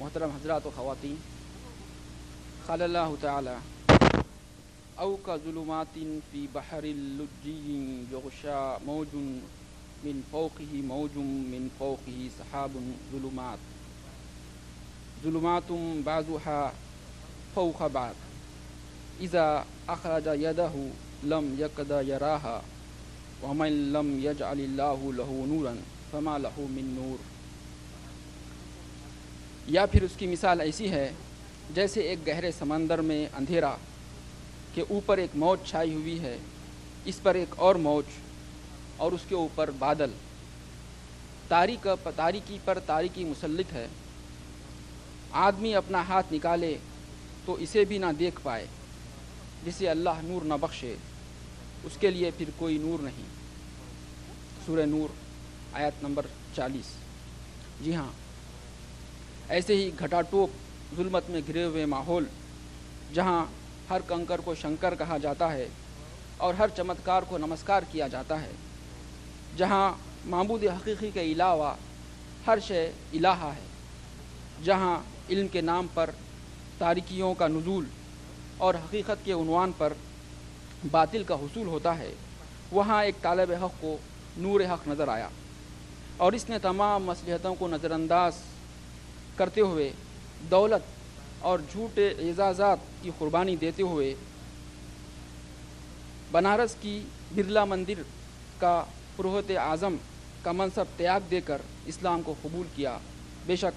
मोहतरम हज़रात व ख़वातीन, क़ाल अल्लाहु तआला औ कज़ुलुमातिन फ़ी बहरिल लुज्जिय्यिन युग़शा मौजुन मिन फ़ौक़िही मौजुम मिन फ़ौक़िही सहाबुन ज़ुलुमातुम बाज़ुहा फ़ौक़ बाज़ इज़ा अख़रजा यदहु लम यकद यराहा व मन लम यजअलिल्लाहु लहू नूरन फ़मा लहू मिन नूर। या फिर उसकी मिसाल ऐसी है जैसे एक गहरे समंदर में अंधेरा के ऊपर एक मौज छाई हुई है, इस पर एक और मौज और उसके ऊपर बादल, तारीकी पर तारीकी मुसल्लित है। आदमी अपना हाथ निकाले तो इसे भी ना देख पाए, जिसे अल्लाह नूर न बख्शे उसके लिए फिर कोई नूर नहीं। सूरह नूर आयत नंबर 40। जी हाँ, ऐसे ही घटाटोप जुल्मत में घिरे हुए माहौल, जहाँ हर कंकर को शंकर कहा जाता है और हर चमत्कार को नमस्कार किया जाता है, जहाँ माबूद हकीकी के अलावा हर शय इलाहा है, जहाँ इल्म के नाम पर तारीकियों का नुज़ूल और हकीकत के उन्वान पर बातिल का हुसूल होता है, वहाँ एक तालिब हक़ को नूर हक़ नज़र आया और इसने तमाम मसलहतों को नज़रअंदाज करते हुए दौलत और झूठे एजाज़ात की कुर्बानी देते हुए बनारस की बिरला मंदिर का पुरोहित आज़म का मनसब त्याग देकर इस्लाम को कबूल किया। बेशक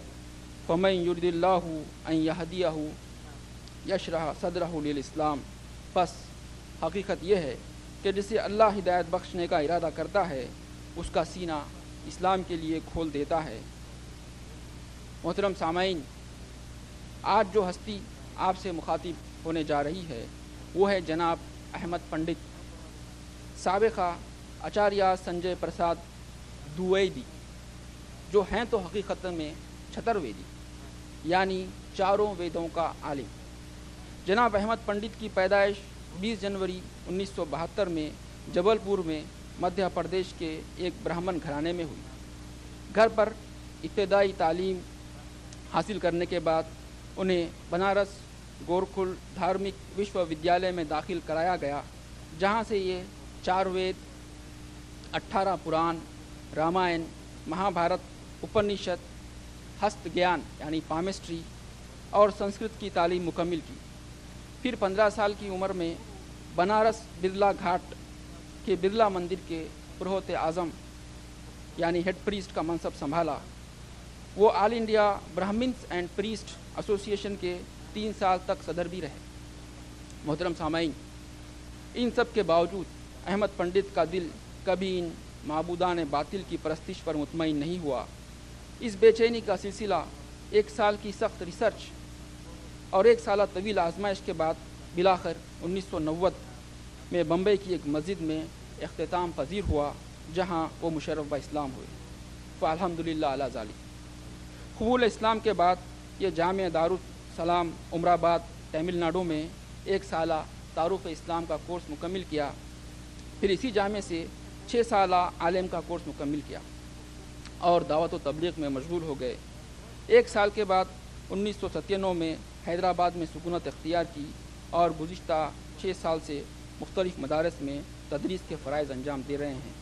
फ़मन युरिदिल्लाहु अन यहदियहु यशरह सदरहु लिल इस्लाम, बस हकीकत यह है कि जिसे अल्लाह हिदायत बख्शने का इरादा करता है उसका सीना इस्लाम के लिए खोल देता है। मोहतरम सामाईन, आज जो हस्ती आपसे मुखातिब होने जा रही है वो है जनाब अहमद पंडित साबिक़ा आचार्य संजय प्रसाद द्विवेदी, जो हैं तो हकीकत में छतरवेदी यानी चारों वेदों का आलिम। जनाब अहमद पंडित की पैदाइश 20 जनवरी 1972 में जबलपुर में मध्य प्रदेश के एक ब्राह्मण घराने में हुई। घर पर इब्तदाई तालीम हासिल करने के बाद उन्हें बनारस गोरखुल धार्मिक विश्वविद्यालय में दाखिल कराया गया, जहाँ से ये 4 वेद, 18 पुराण, रामायण, महाभारत, उपनिषद, हस्त ज्ञान यानी पामिस्ट्री और संस्कृत की तालीम मुकम्मिल की। फिर 15 साल की उम्र में बनारस बिरला घाट के बिरला मंदिर के पुरोहित आज़म यानी हेड प्रीस्ट का मनसब संभाला। वो all India Brahmins and priest association के 3 साल तक सदर भी रहे। मोहतरम सामाईन, इन सब के बावजूद अहमद पंडित का दिल कभी इन माबूदान बातिल की परस्तिश पर मुतमईन नहीं हुआ। इस बेचैनी का सिलसिला 1 साल की सख्त रिसर्च और 1 साल तवील आजमाइश के बाद बिलाखिर 1990 में बम्बई की एक मस्जिद में इख्तिताम पजीर हुआ, जहाँ वो मुशर्रफ व इस्लाम हुए। अल्हम्दुलिल्लाह अला ज़ालिक। कबूल इस्लाम के बाद ये जामिया दारुस सलाम उमराबाद तमिलनाडु में 1 साल तारुफ़ इस्लाम का कोर्स मुकम्मिल किया। फिर इसी जामे से 6 साल आलिम का कोर्स मुकम्मिल किया और दावत व तबलीग में मशगूल हो गए। 1 साल के बाद 1997 में हैदराबाद में सुकूनत इख्तियार की और गुज़िश्ता 6 साल से मुख्तलिफ मदारस में तदरीस के फ़राइज़ अंजाम दे रहे हैं।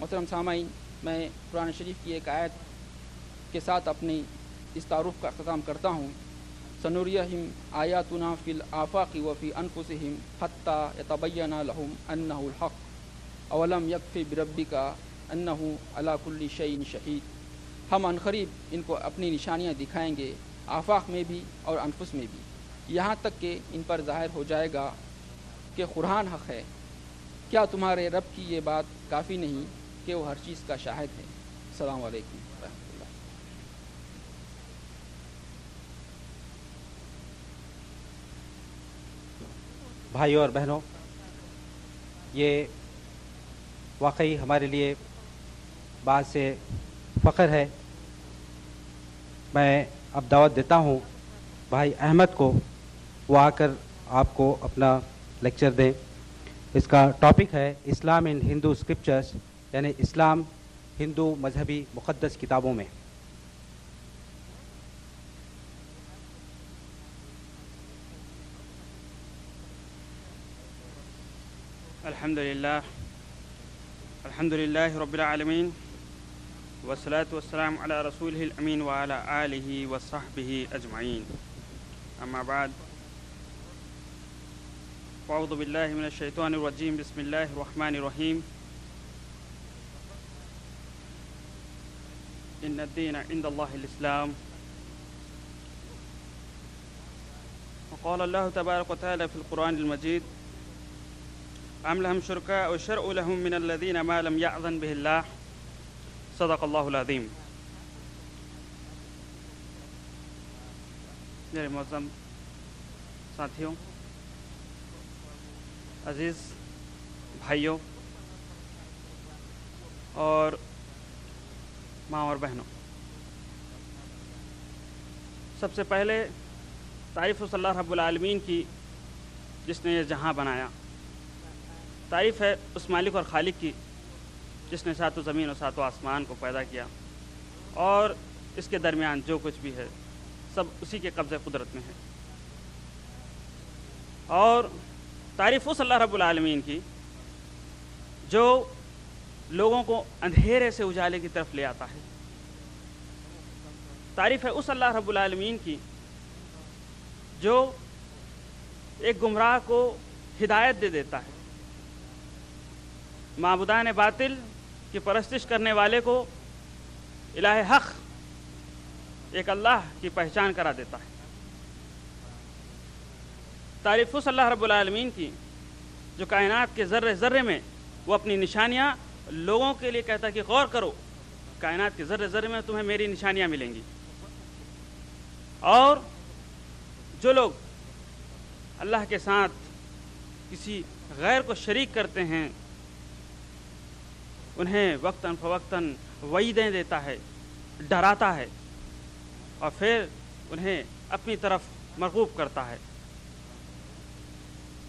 मोहतरम सामाईन, मैं कुरान शरीफ की एक आयत के साथ अपनी इस तारुफ़ का अख्ताम करता हूँ। सनुरियहिम आयातुना फ़िल आफ़ाक़ि व फ़ी अनफ़ुसिहिम हत्ता यतबय्यना लहुम अन्नहुल हक़ अवलम यकफ़ी बिरब्बिका अन्नहु अला कुल्लि शैइन शहीद। हम अनक़रीब इनको अपनी निशानियाँ दिखाएंगे, आफ़ाक़ में भी और अनफुस में भी, यहाँ तक कि इन पर ज़ाहिर हो जाएगा कि कुरान हक़ है। क्या तुम्हारे रब की ये बात काफ़ी नहीं कि वो हर चीज़ का शाहिद है। अस्सलामु अलैकुम रहमतुल्लाह। भाइयों और बहनों, ये वाकई हमारे लिए बात से फ़ख्र है। मैं अब दावत देता हूँ भाई अहमद को, वो आकर आपको अपना लेक्चर दें। इसका टॉपिक है इस्लाम इन हिंदू स्क्रिप्चर्स, यानी इस्लाम हिंदू मजहबी मुक़द्दस किताबों में। अल्हम्दुलिल्लाह रब्बिल आलमीन वस्सलातु वस्सलामु अला रसूलिहिल अमीन व अला आलिहि व सहबिहि अजमाइन, अम्मा बाद, अऊज़ु बिल्लाहि मिनश शैतानिर रजीम, बिस्मिल्लाहिर रहमानिर रहीम। इन्नद-दीन इंदल्लाहिल इस्लाम। क़ाल अल्लाहु तबारक व तआला फ़िल क़ुरआनिल मजीद, अम लहुम शुरकाअ शरअू लहुम मिनल्लज़ीना मा लम यअज़न बिहिल्लाह, सदक़ल्लाहुल अज़ीम। मेरे मोअज़्ज़म साथियों, अज़ीज़ भाइयों और माँ और बहनों, सबसे पहले तारीफ़ अल्लाह रब्बुल आलमीन की जिसने ये जहाँ बनाया। तारीफ़ है उस मालिक और खालिक की जिसने सातों ज़मीन और सातों आसमान को पैदा किया और इसके दरमियान जो कुछ भी है सब उसी के कब्ज़े कुदरत में है। और तारीफ़ उस अल्लाह रब्बुल आलमीन की जो लोगों को अंधेरे से उजाले की तरफ ले आता है। तारीफ़ है उस अल्लाह रब्बुल आलमीन की जो एक गुमराह को हिदायत दे देता है। माबुदान बातिल की परस्तिश करने वाले को इलाहे हक़ एक अल्लाह की पहचान करा देता है। तारीफ़ उस अल्लाह रब्बुल आलमीन की जो कायनात के ज़र्रे ज़र्रे में वो अपनी निशानियाँ लोगों के लिए कहता है कि गौर करो, कायनात के ज़र्रे ज़र्रे में तुम्हें मेरी निशानियाँ मिलेंगी। और जो लोग अल्लाह के साथ किसी गैर को शरीक करते हैं उन्हें वक्तन फ़वक्तन वईदें देता है, डराता है और फिर उन्हें अपनी तरफ मरगूब करता है।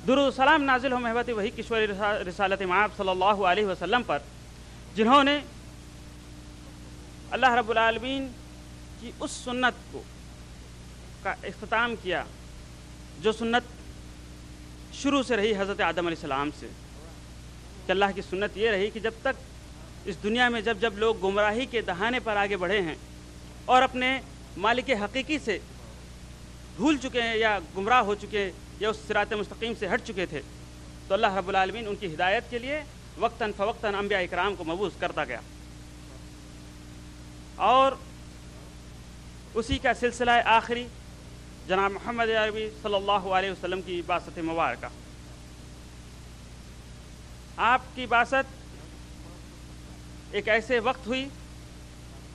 दुरूद सलाम नाजिल हो महबत वही किश्वर रिसालत माब सल्लल्लाहु अलैहि वसल्लम पर, जिन्होंने अल्लाह रब्बुल आलमीन की उस सुन्नत को का इख्तिताम किया जो सुन्नत शुरू से रही हज़रत आदम अलैहिस्सलाम से। कि अल्लाह की सुन्नत ये रही कि जब तक इस दुनिया में जब जब लोग गुमराही के दहाने पर आगे बढ़े हैं और अपने मालिक हकीकी से भूल चुके हैं या गुमराह हो चुके हैं या उस सिरात मुस्तकीम से हट चुके थे, तो अल्लाह रब्बुल आलमीन उनकी हिदायत के लिए वक्तन फ़वक्तन अंबिया इकराम को मबूस करता गया। और उसी का सिलसिला आखिरी जनाब मोहम्मद अरबी सल्लल्लाहु अलैहि वसल्लम की बासत मुबारक। आपकी बासत एक ऐसे वक्त हुई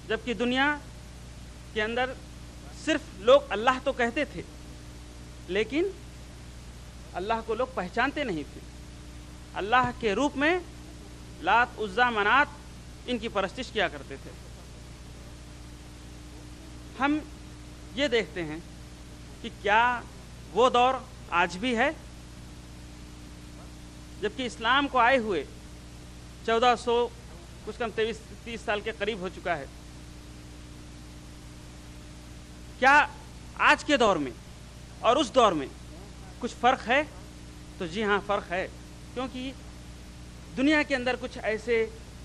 जबकि दुनिया के अंदर सिर्फ लोग अल्लाह तो कहते थे लेकिन अल्लाह को लोग पहचानते नहीं थे। अल्लाह के रूप में लात उज़्ज़ा मनात इनकी परस्तिश किया करते थे। हम ये देखते हैं कि क्या वो दौर आज भी है, जबकि इस्लाम को आए हुए 1400 कुछ कम 23-30 साल के करीब हो चुका है। क्या आज के दौर में और उस दौर में कुछ फ़र्क है? तो जी हाँ, फ़र्क है, क्योंकि दुनिया के अंदर कुछ ऐसे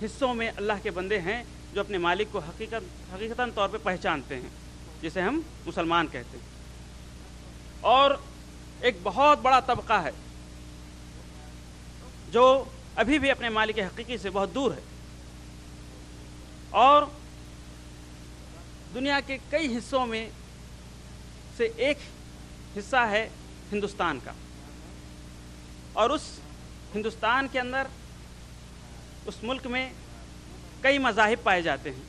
हिस्सों में अल्लाह के बंदे हैं जो अपने मालिक को हकीकतन तौर पे पहचानते हैं, जिसे हम मुसलमान कहते हैं। और एक बहुत बड़ा तबका है जो अभी भी अपने मालिक हकीकी से बहुत दूर है। और दुनिया के कई हिस्सों में से एक हिस्सा है हिंदुस्तान का, और उस हिंदुस्तान के अंदर उस मुल्क में कई मज़ाहिब पाए जाते हैं।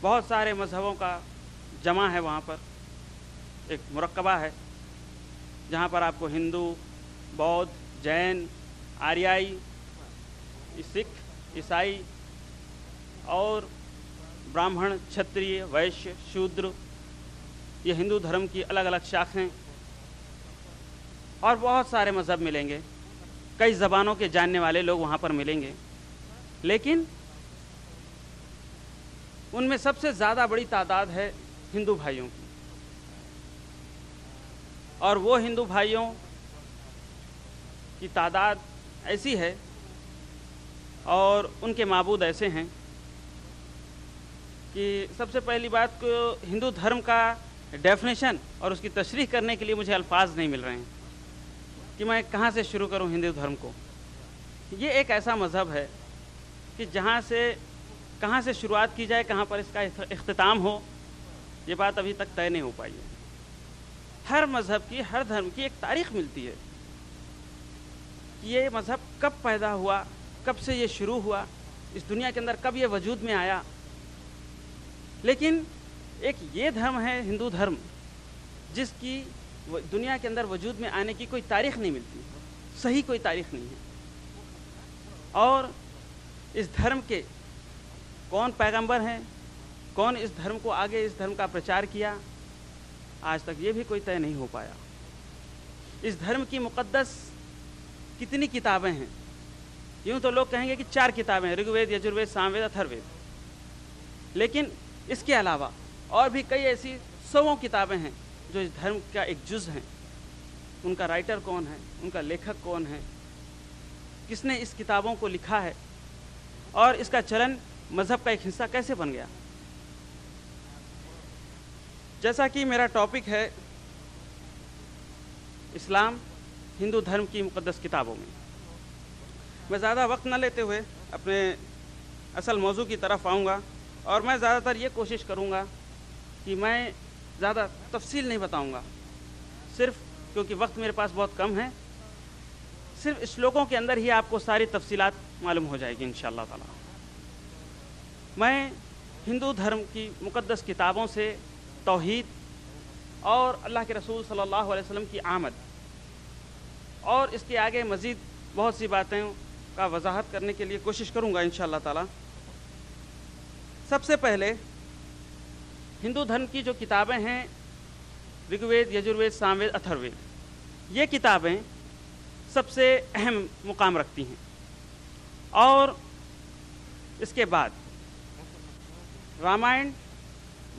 बहुत सारे मज़हबों का जमा है वहाँ पर, एक मुरक्कबा है जहाँ पर आपको हिंदू, बौद्ध, जैन, आर्याई, सिख, ईसाई और ब्राह्मण, क्षत्रिय, वैश्य, शूद्र, ये हिंदू धर्म की अलग अलग शाखें और बहुत सारे मज़हब मिलेंगे। कई ज़बानों के जानने वाले लोग वहाँ पर मिलेंगे, लेकिन उनमें सबसे ज़्यादा बड़ी तादाद है हिंदू भाइयों की। और वो हिंदू भाइयों की तादाद ऐसी है और उनके माबूद ऐसे हैं कि सबसे पहली बात को हिंदू धर्म का डेफिनेशन और उसकी तशरीह करने के लिए मुझे अल्फाज नहीं मिल रहे हैं कि मैं कहाँ से शुरू करूँ हिंदू धर्म को। ये एक ऐसा मज़हब है कि जहाँ से कहाँ से शुरुआत की जाए, कहाँ पर इसका इख्तिताम हो, ये बात अभी तक तय नहीं हो पाई है। हर मज़हब की, हर धर्म की एक तारीख़ मिलती है कि ये मज़हब कब पैदा हुआ, कब से ये शुरू हुआ, इस दुनिया के अंदर कब ये वजूद में आया। लेकिन एक ये धर्म है हिंदू धर्म जिसकी दुनिया के अंदर वजूद में आने की कोई तारीख़ नहीं मिलती, सही कोई तारीख़ नहीं है। और इस धर्म के कौन पैगंबर हैं, कौन इस धर्म को आगे, इस धर्म का प्रचार किया, आज तक ये भी कोई तय नहीं हो पाया। इस धर्म की मुक़द्दस कितनी किताबें हैं? यूँ तो लोग कहेंगे कि 4 किताबें हैं, ऋग्वेद, यजुर्वेद, सामवेद, अथर्ववेद। लेकिन इसके अलावा और भी कई ऐसी 100 किताबें हैं जो इस धर्म का एक जुज़ हैं। उनका राइटर कौन है, उनका लेखक कौन है, किसने इस किताबों को लिखा है और इसका चलन मज़हब का एक हिस्सा कैसे बन गया। जैसा कि मेरा टॉपिक है इस्लाम हिंदू धर्म की मुक़द्दस किताबों में, मैं ज़्यादा वक्त न लेते हुए अपने असल मौजू की तरफ आऊँगा और मैं ज़्यादातर ये कोशिश करूँगा कि मैं ज़्यादा तफसील नहीं बताऊँगा, सिर्फ क्योंकि वक्त मेरे पास बहुत कम है, सिर्फ श्लोकों के अंदर ही आपको सारी तफसीलात मालूम हो जाएगी इंशाअल्लाह ताला। मैं हिंदू धर्म की मुक़द्दस किताबों से तौहीद और अल्लाह के रसूल सल्लल्लाहु अलैहि वसल्लम की आमद और इसके आगे मज़ीद बहुत सी बातें का वजाहत करने के लिए कोशिश करूँगा इंशाअल्लाह ताला। सबसे पहले हिंदू धर्म की जो किताबें हैं, ऋग्वेद, यजुर्वेद, सामवेद, अथर्ववेद, ये किताबें सबसे अहम मुकाम रखती हैं। और इसके बाद रामायण,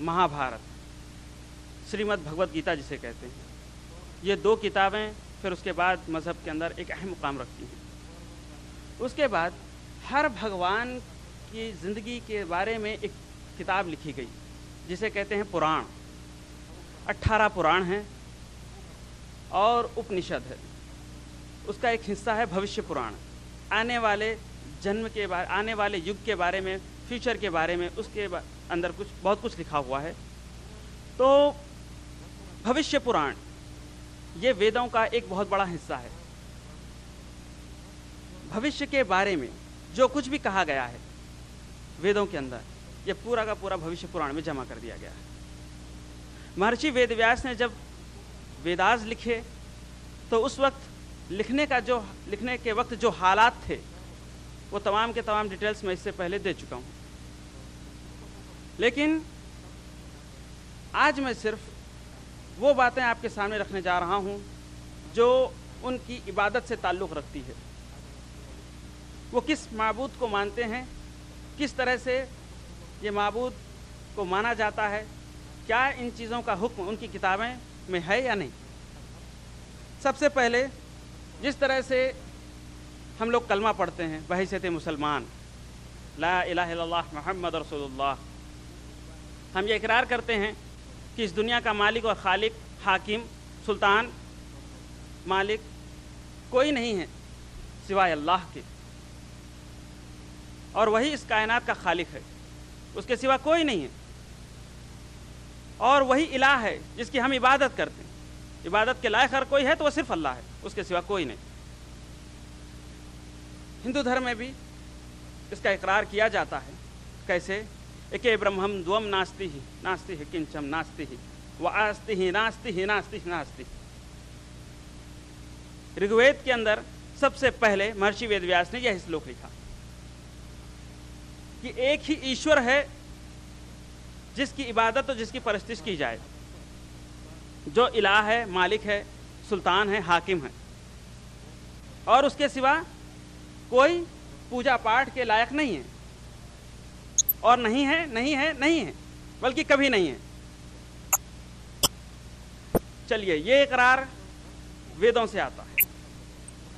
महाभारत, श्रीमद् भगवत गीता जिसे कहते हैं, ये 2 किताबें फिर उसके बाद मज़हब के अंदर एक अहम मुकाम रखती हैं। उसके बाद हर भगवान की ज़िंदगी के बारे में एक किताब लिखी गई जिसे कहते हैं पुराण। 18 पुराण हैं और उपनिषद है। उसका एक हिस्सा है भविष्य पुराण, आने वाले जन्म के बारे, आने वाले युग के बारे में, फ्यूचर के बारे में, उसके अंदर बहुत कुछ लिखा हुआ है। तो भविष्य पुराण ये वेदों का एक बहुत बड़ा हिस्सा है। भविष्य के बारे में जो कुछ भी कहा गया है वेदों के अंदर, ये पूरा का पूरा भविष्य पुराण में जमा कर दिया गया है। महर्षि वेदव्यास ने जब वेदास लिखे तो उस वक्त लिखने के वक्त जो हालात थे वो तमाम के तमाम डिटेल्स मैं इससे पहले दे चुका हूँ। लेकिन आज मैं सिर्फ वो बातें आपके सामने रखने जा रहा हूँ जो उनकी इबादत से ताल्लुक़ रखती है। वो किस माबूद को मानते हैं, किस तरह से ये माबूद को माना जाता है, क्या इन चीज़ों का हुक्म उनकी किताबें में है या नहीं। सबसे पहले जिस तरह से हम लोग कलमा पढ़ते हैं बहैसियत मुसलमान, ला इलाहा इल्लल्लाह मुहम्मद रसूलुल्लाह, हम ये इकरार करते हैं कि इस दुनिया का मालिक और खालिक, हाकिम, सुल्तान, मालिक कोई नहीं है सिवाय अल्लाह के, और वही इस कायनात का खालिक है, उसके सिवा कोई नहीं है। और वही इलाह है जिसकी हम इबादत करते हैं। इबादत के लायक अगर कोई है तो वह सिर्फ अल्लाह है, उसके सिवा कोई नहीं। हिंदू धर्म में भी इसका इकरार किया जाता है। कैसे? एके ब्रह्मम द्वम नास्ति ही नास्ति ही किंचम नास्ति ही व आस्ति ही नास्ति ही नास्ति ही नास्ति। ऋग्वेद के अंदर सबसे पहले महर्षि वेदव्यास ने यह श्लोक लिखा कि एक ही ईश्वर है जिसकी इबादत और जिसकी परस्तिश की जाए, जो इलाह है, मालिक है, सुल्तान है, हाकिम है, और उसके सिवा कोई पूजा पाठ के लायक नहीं है, और नहीं है, नहीं है, नहीं है, बल्कि कभी नहीं है। चलिए, ये इकरार वेदों से आता है,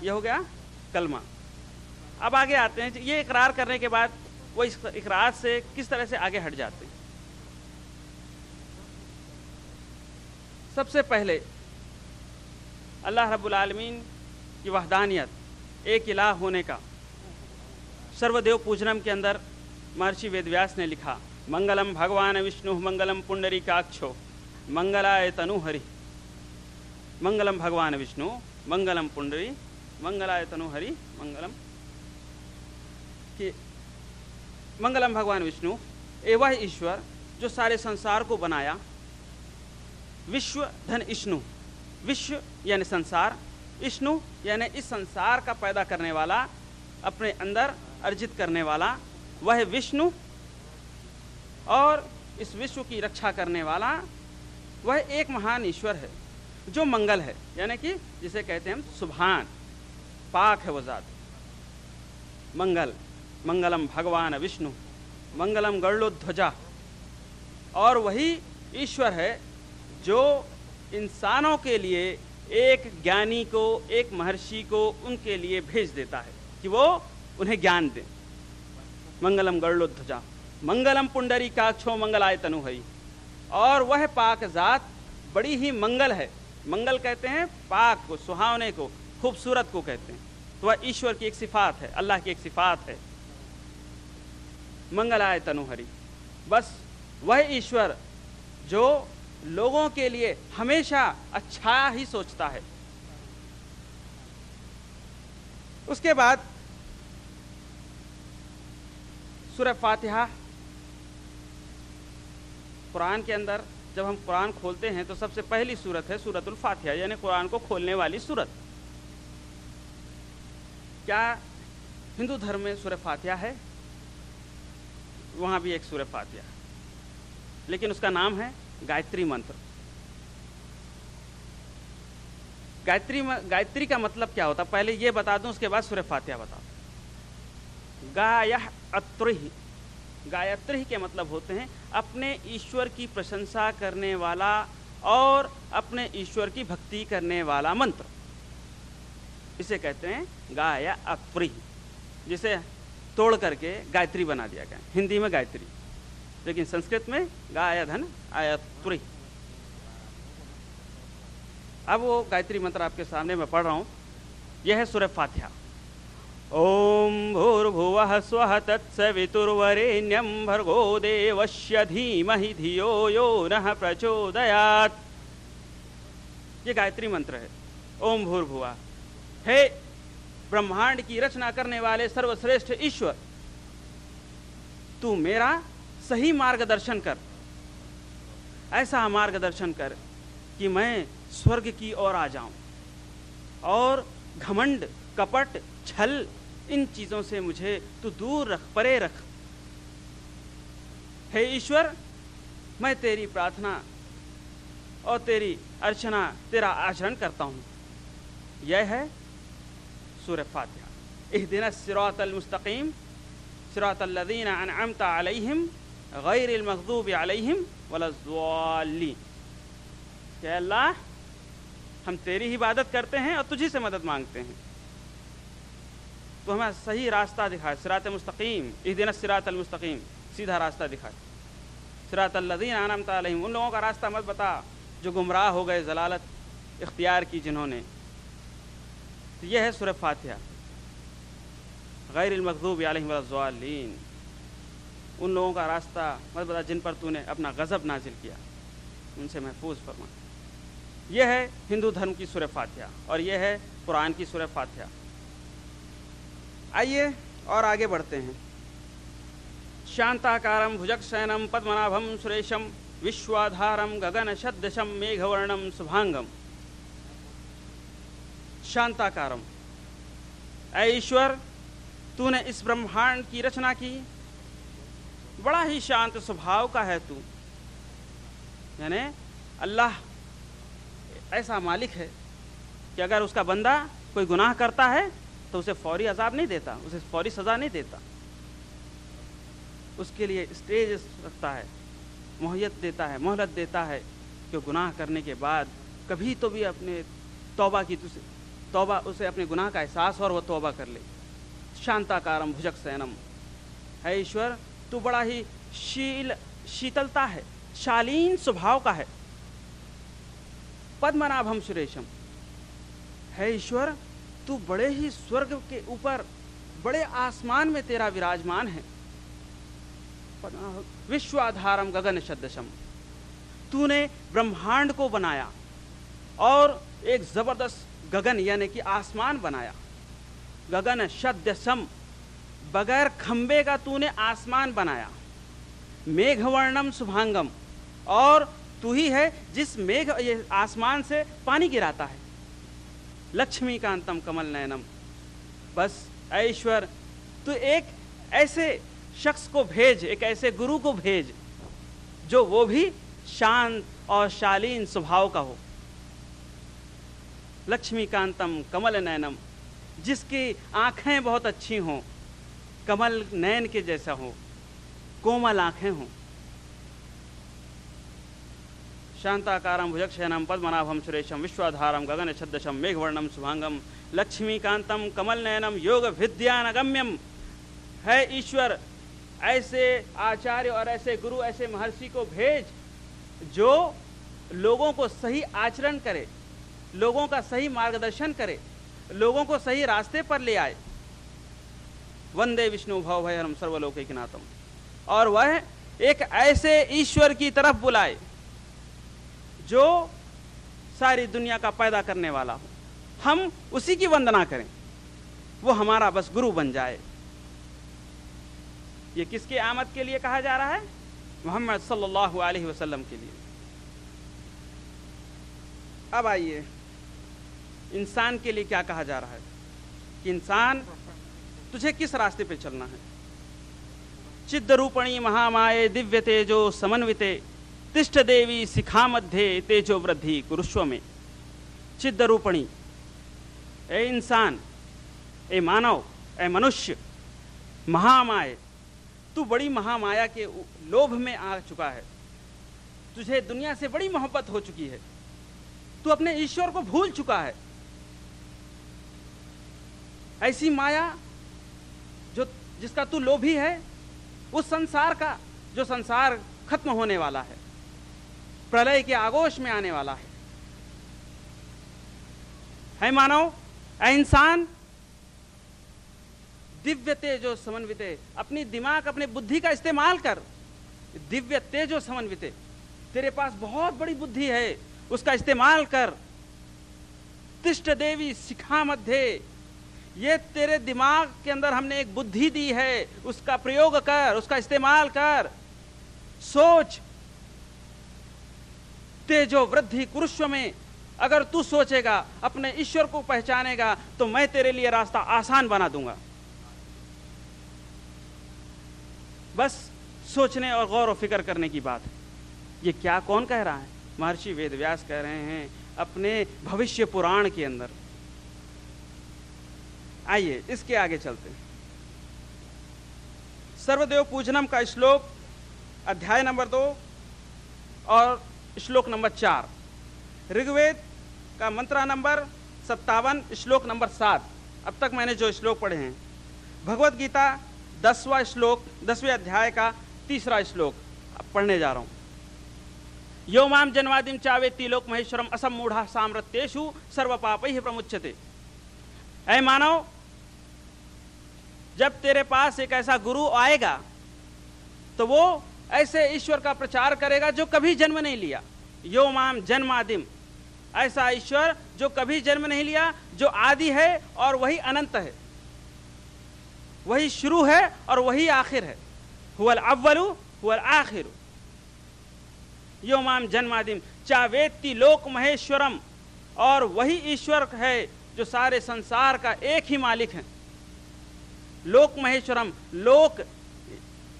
ये हो गया कलमा। अब आगे आते हैं, ये इकरार करने के बाद वो इस इकरार से किस तरह से आगे हट जाते हैं। सबसे पहले अल्लाह रब्बुल आलमीन की वहदानियत, एक इलाह होने का सर्वदेव पूजनम के अंदर महर्षि वेदव्यास ने लिखा, मंगलम भगवान विष्णु मंगलम पुंडरीकाक्षो मंगलाय तनुहरि। मंगलम भगवान विष्णु मंगलम पुंडरी मंगलाय तनुहरि मंगलम, कि मंगलम भगवान विष्णु, ए वह ईश्वर जो सारे संसार को बनाया। विश्व धन इष्णु, विश्व यानी संसार, इष्णु यानी इस संसार का पैदा करने वाला, अपने अंदर अर्जित करने वाला वह विष्णु, और इस विश्व की रक्षा करने वाला वह एक महान ईश्वर है जो मंगल है, यानी कि जिसे कहते हैं हम सुभान, पाक है वो ज़ात। मंगल, मंगलम भगवान विष्णु मंगलम गरुड़ध्वजा, और वही ईश्वर है जो इंसानों के लिए एक ज्ञानी को, एक महर्षि को उनके लिए भेज देता है कि वो उन्हें ज्ञान दे। मंगलम गरुड़ध्वजा मंगलम पुंडरीकाक्षो मंगलाय तनुहरि, और वह पाक ज़ात बड़ी ही मंगल है। मंगल कहते हैं पाक को, सुहावने को, खूबसूरत को कहते हैं, तो वह ईश्वर की एक सिफात है, अल्लाह की एक सिफात है। मंगलाय तनुहरि, बस वह ईश्वर जो लोगों के लिए हमेशा अच्छा ही सोचता है। उसके बाद सूरह फातिहा, कुरान के अंदर जब हम कुरान खोलते हैं तो सबसे पहली सूरत है सूरतुल फातिहा, यानी कुरान को खोलने वाली सूरत। क्या हिंदू धर्म में सूरह फातिहा है? वहाँ भी एक सूरह फातिहा, लेकिन उसका नाम है गायत्री मंत्र। गायत्री का मतलब क्या होता, पहले ये बता दूं, उसके बाद सूरह फातिहा बता दूं। गायत्री, गायत्री के मतलब होते हैं अपने ईश्वर की प्रशंसा करने वाला और अपने ईश्वर की भक्ति करने वाला मंत्र, इसे कहते हैं गायत्री, जिसे तोड़ करके गायत्री बना दिया गया, हिंदी में गायत्री, लेकिन संस्कृत में गायधन आयत्री। अब वो गायत्री मंत्र आपके सामने मैं पढ़ रहा हूँ, यह है सूरह फातिहा। ओम भूर्भुवः स्वः तत्सवितुर्वरेण्यं भर्गो देवस्य धीमहि धियो यो नः प्रचोदयात्। ये गायत्री मंत्र है। ओम भूर्भुवः, हे ब्रह्मांड की रचना करने वाले सर्वश्रेष्ठ ईश्वर, तू मेरा सही मार्गदर्शन कर, ऐसा मार्गदर्शन कर कि मैं स्वर्ग की ओर आ जाऊं, और घमंड, कपट, छल, इन चीजों से मुझे तू दूर रख, परे रख। हे ईश्वर, मैं तेरी प्रार्थना और तेरी अर्चना, तेरा आचरण करता हूं। यह है सूरह फातिहा। इहदिना सिरातल मुस्तकीम सिरातल लज़ीना अनअमता अलैहिम गैरिल मग़ज़ूबि अलैहिम वलज़्ज़ालिन। कि अल्लाह, हम तेरी ही इबादत करते हैं और तुझी से मदद मांगते हैं, तो हमें सही रास्ता दिखाए, सिरात मुस्तकीम, इहदिना सिरातल मुस्तकीम, सीधा रास्ता दिखाए। सिरातल लज़ीना अनअमता अलैहिम, उन लोगों का रास्ता मत बता जो गुमराह हो गए, जलालत इख्तियार की जिन्होंने। तो यह है सूरह फातिहा। गैरिल मग़ज़ूबि अलैहिम वलज़्ज़ालिन, उन लोगों का रास्ता मत बता जिन पर तूने अपना गज़ब नाजिल किया, उनसे महफूज फरमा। यह है हिंदू धर्म की सूरह फातिहा, और यह है कुरान की सूरह फातिहा। आइए और आगे बढ़ते हैं। शांताकारं भुजगशयनं पद्मनाभं सुरेशं विश्वाधारं गगनसदृशं मेघवर्णं शुभांगं। शांताकारम, ऐ ईश्वर, तूने इस ब्रह्मांड की रचना की बड़ा ही शांत स्वभाव का है तू। यानी अल्लाह ऐसा मालिक है कि अगर उसका बंदा कोई गुनाह करता है तो उसे फौरी अजाब नहीं देता, उसे फौरी सज़ा नहीं देता, उसके लिए स्टेज रखता है, मोहयत देता है, मोहलत देता है कि गुनाह करने के बाद कभी तो भी अपने तौबा उसे अपने गुनाह का एहसास और वो तौबा कर ले। शांताकारम भुजग सैनम, है ईश्वर तू बड़ा ही शीतलता है, शालीन स्वभाव का है। पद्मनाभम सुरेशम, है ईश्वर तू बड़े ही स्वर्ग के ऊपर बड़े आसमान में तेरा विराजमान है। विश्वाधारम गगन सदृशम, तूने ब्रह्मांड को बनाया और एक जबरदस्त गगन यानी कि आसमान बनाया। गगन सदृशम, बगैर खंबे का तूने आसमान बनाया। मेघवर्णम शुभांगम, और तू ही है जिस मेघ ये आसमान से पानी गिराता है। लक्ष्मीकांतम कमल नयनम, बस ईश्वर तू एक ऐसे शख्स को भेज, एक ऐसे गुरु को भेज जो वो भी शांत और शालीन स्वभाव का हो। लक्ष्मीकांतम कमल नयनम, जिसकी आंखें बहुत अच्छी हों, कमल नयन के जैसा हो, कोमल आंखें हों। शांताकारम भुजगशयनम पद्मनाभम सुरेशम विश्वाधारम गगन छद्दशम मेघवर्णम शुभांगम लक्ष्मीकांतम कमल नयनम योग विद्यानगम्यम, है ईश्वर ऐसे आचार्य और ऐसे गुरु, ऐसे महर्षि को भेज जो लोगों को सही आचरण करे, लोगों का सही मार्गदर्शन करे, लोगों को सही रास्ते पर ले आए। वंदे विष्णु भवभयहरम सर्वलोकैकनाथम, और वह एक ऐसे ईश्वर की तरफ बुलाए जो सारी दुनिया का पैदा करने वाला हो। हम उसी की वंदना करें, वो हमारा बस गुरु बन जाए। ये किसके आमद के लिए कहा जा रहा है? मोहम्मद सल्लल्लाहु अलैहि वसल्लम के लिए। अब आइए, इंसान के लिए क्या कहा जा रहा है कि इंसान तुझे किस रास्ते पे चलना है। चिद्रूपणी महामाये दिव्य तेजो समन्विते तिष्ठ देवी शिखा मध्य तेजो वृद्धि कुरुष्व में। चिद्रूपणी, ए इंसान, ए मानव, ए मनुष्य, महामाये, तू बड़ी महामाया के लोभ में आ चुका है, तुझे दुनिया से बड़ी मोहब्बत हो चुकी है, तू अपने ईश्वर को भूल चुका है। ऐसी माया जिसका तू लोभी है, उस संसार का जो संसार खत्म होने वाला है, प्रलय के आगोश में आने वाला है मानव, ऐ इंसान, दिव्य तेजो समन्विते, अपनी दिमाग, अपने बुद्धि का इस्तेमाल कर। दिव्य तेजो समन्विते, तेरे पास बहुत बड़ी बुद्धि है, उसका इस्तेमाल कर। तिष्ठ देवी शिखा मध्य, ये तेरे दिमाग के अंदर हमने एक बुद्धि दी है, उसका प्रयोग कर, उसका इस्तेमाल कर। सोच, तेजो वृद्धि कुरुष्व में, अगर तू सोचेगा, अपने ईश्वर को पहचानेगा, तो मैं तेरे लिए रास्ता आसान बना दूंगा। बस सोचने और गौर और फिक्र करने की बात है। ये क्या, कौन कह रहा है? महर्षि वेदव्यास कह रहे हैं अपने भविष्य पुराण के अंदर। आइए इसके आगे चलते हैं। सर्वदेव पूजनम का श्लोक अध्याय नंबर 2 और श्लोक नंबर 4, ऋग्वेद का मंत्र नंबर 57, श्लोक नंबर 7। अब तक मैंने जो श्लोक पढ़े हैं, भगवत गीता 10वां श्लोक, 10वें अध्याय का 3रा श्लोक अब पढ़ने जा रहा हूं। यो माम जन्मादिम चावेत्ति लोक महेश्वरम असमूढ़ा साम्रत्येषु सर्व पापैः प्रमुच्यते। ऐ मानव, जब तेरे पास एक ऐसा गुरु आएगा तो वो ऐसे ईश्वर का प्रचार करेगा जो कभी जन्म नहीं लिया। यो माम जन्मादिम, ऐसा ईश्वर जो कभी जन्म नहीं लिया, जो आदि है और वही अनंत है, वही शुरू है और वही आखिर है। हुवल अव्वलु हुवल आखिरु। यो माम जन्मादिम चावेत्ति लोक महेश्वरम, और वही ईश्वर है जो सारे संसार का एक ही मालिक है। लोक महेश्वरम, लोक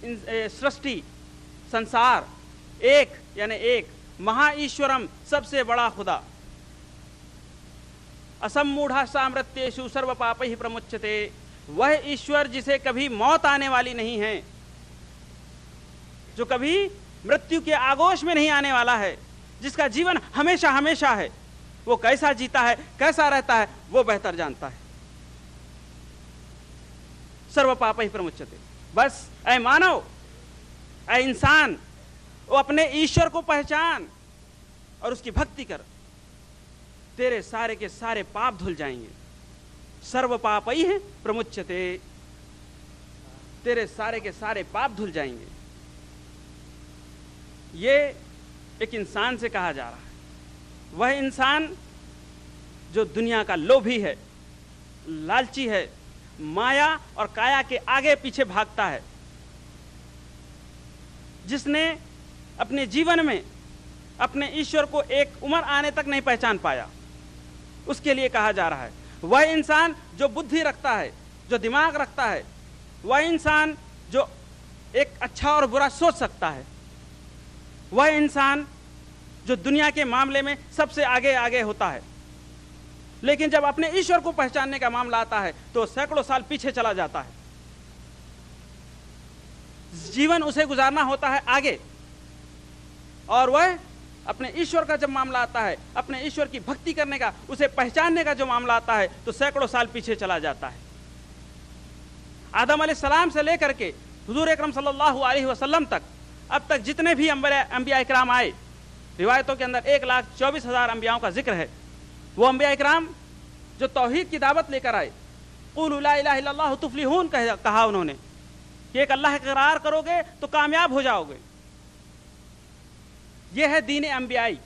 सृष्टि, संसार, एक यानी एक, महा ईश्वरम, सबसे बड़ा खुदा, असम्मूढ़ा सामृत्येषु सर्व पापैः प्रमुच्यते, वह ईश्वर जिसे कभी मौत आने वाली नहीं है, जो कभी मृत्यु के आगोश में नहीं आने वाला है, जिसका जीवन हमेशा हमेशा है, वो कैसा जीता है, कैसा रहता है, वो बेहतर जानता है। सर्व पापैः प्रमुच्यते। बस ऐ मानव, ऐ इंसान, वो अपने ईश्वर को पहचान और उसकी भक्ति कर, तेरे सारे के सारे पाप धुल जाएंगे। सर्व पापैः प्रमुच्यते, तेरे सारे के सारे पाप धुल जाएंगे। ये एक इंसान से कहा जा रहा है, वह इंसान जो दुनिया का लोभी है, लालची है, माया और काया के आगे पीछे भागता है, जिसने अपने जीवन में अपने ईश्वर को एक उम्र आने तक नहीं पहचान पाया, उसके लिए कहा जा रहा है। वह इंसान जो बुद्धि रखता है, जो दिमाग रखता है, वह इंसान जो एक अच्छा और बुरा सोच सकता है, वह इंसान जो दुनिया के मामले में सबसे आगे आगे होता है, लेकिन जब अपने ईश्वर को पहचानने का मामला आता है तो सैकड़ों साल पीछे चला जाता है। जीवन उसे गुजारना होता है आगे, और वह अपने ईश्वर का जब मामला आता है, अपने ईश्वर की भक्ति करने का, उसे पहचानने का जो मामला आता है, तो सैकड़ों साल पीछे चला जाता है। आदम अलैहिस्सलाम से लेकर के हुजूर अकरम सल्लल्लाहु अलैहि वसल्लम तक अब तक जितने भी अंबिया इकराम आए, रिवायतों के अंदर 1,24,000 अंबियाओं का जिक्र है। वो अंबिया इकराम जो तौहीद की दावत लेकर आए, क़ुलू ला इलाहा इल्लल्लाह तुफ़्लिहून कहा उन्होंने कि एक अल्लाह का इक़रार करोगे तो कामयाब हो जाओगे। यह है दीन अंबियाई।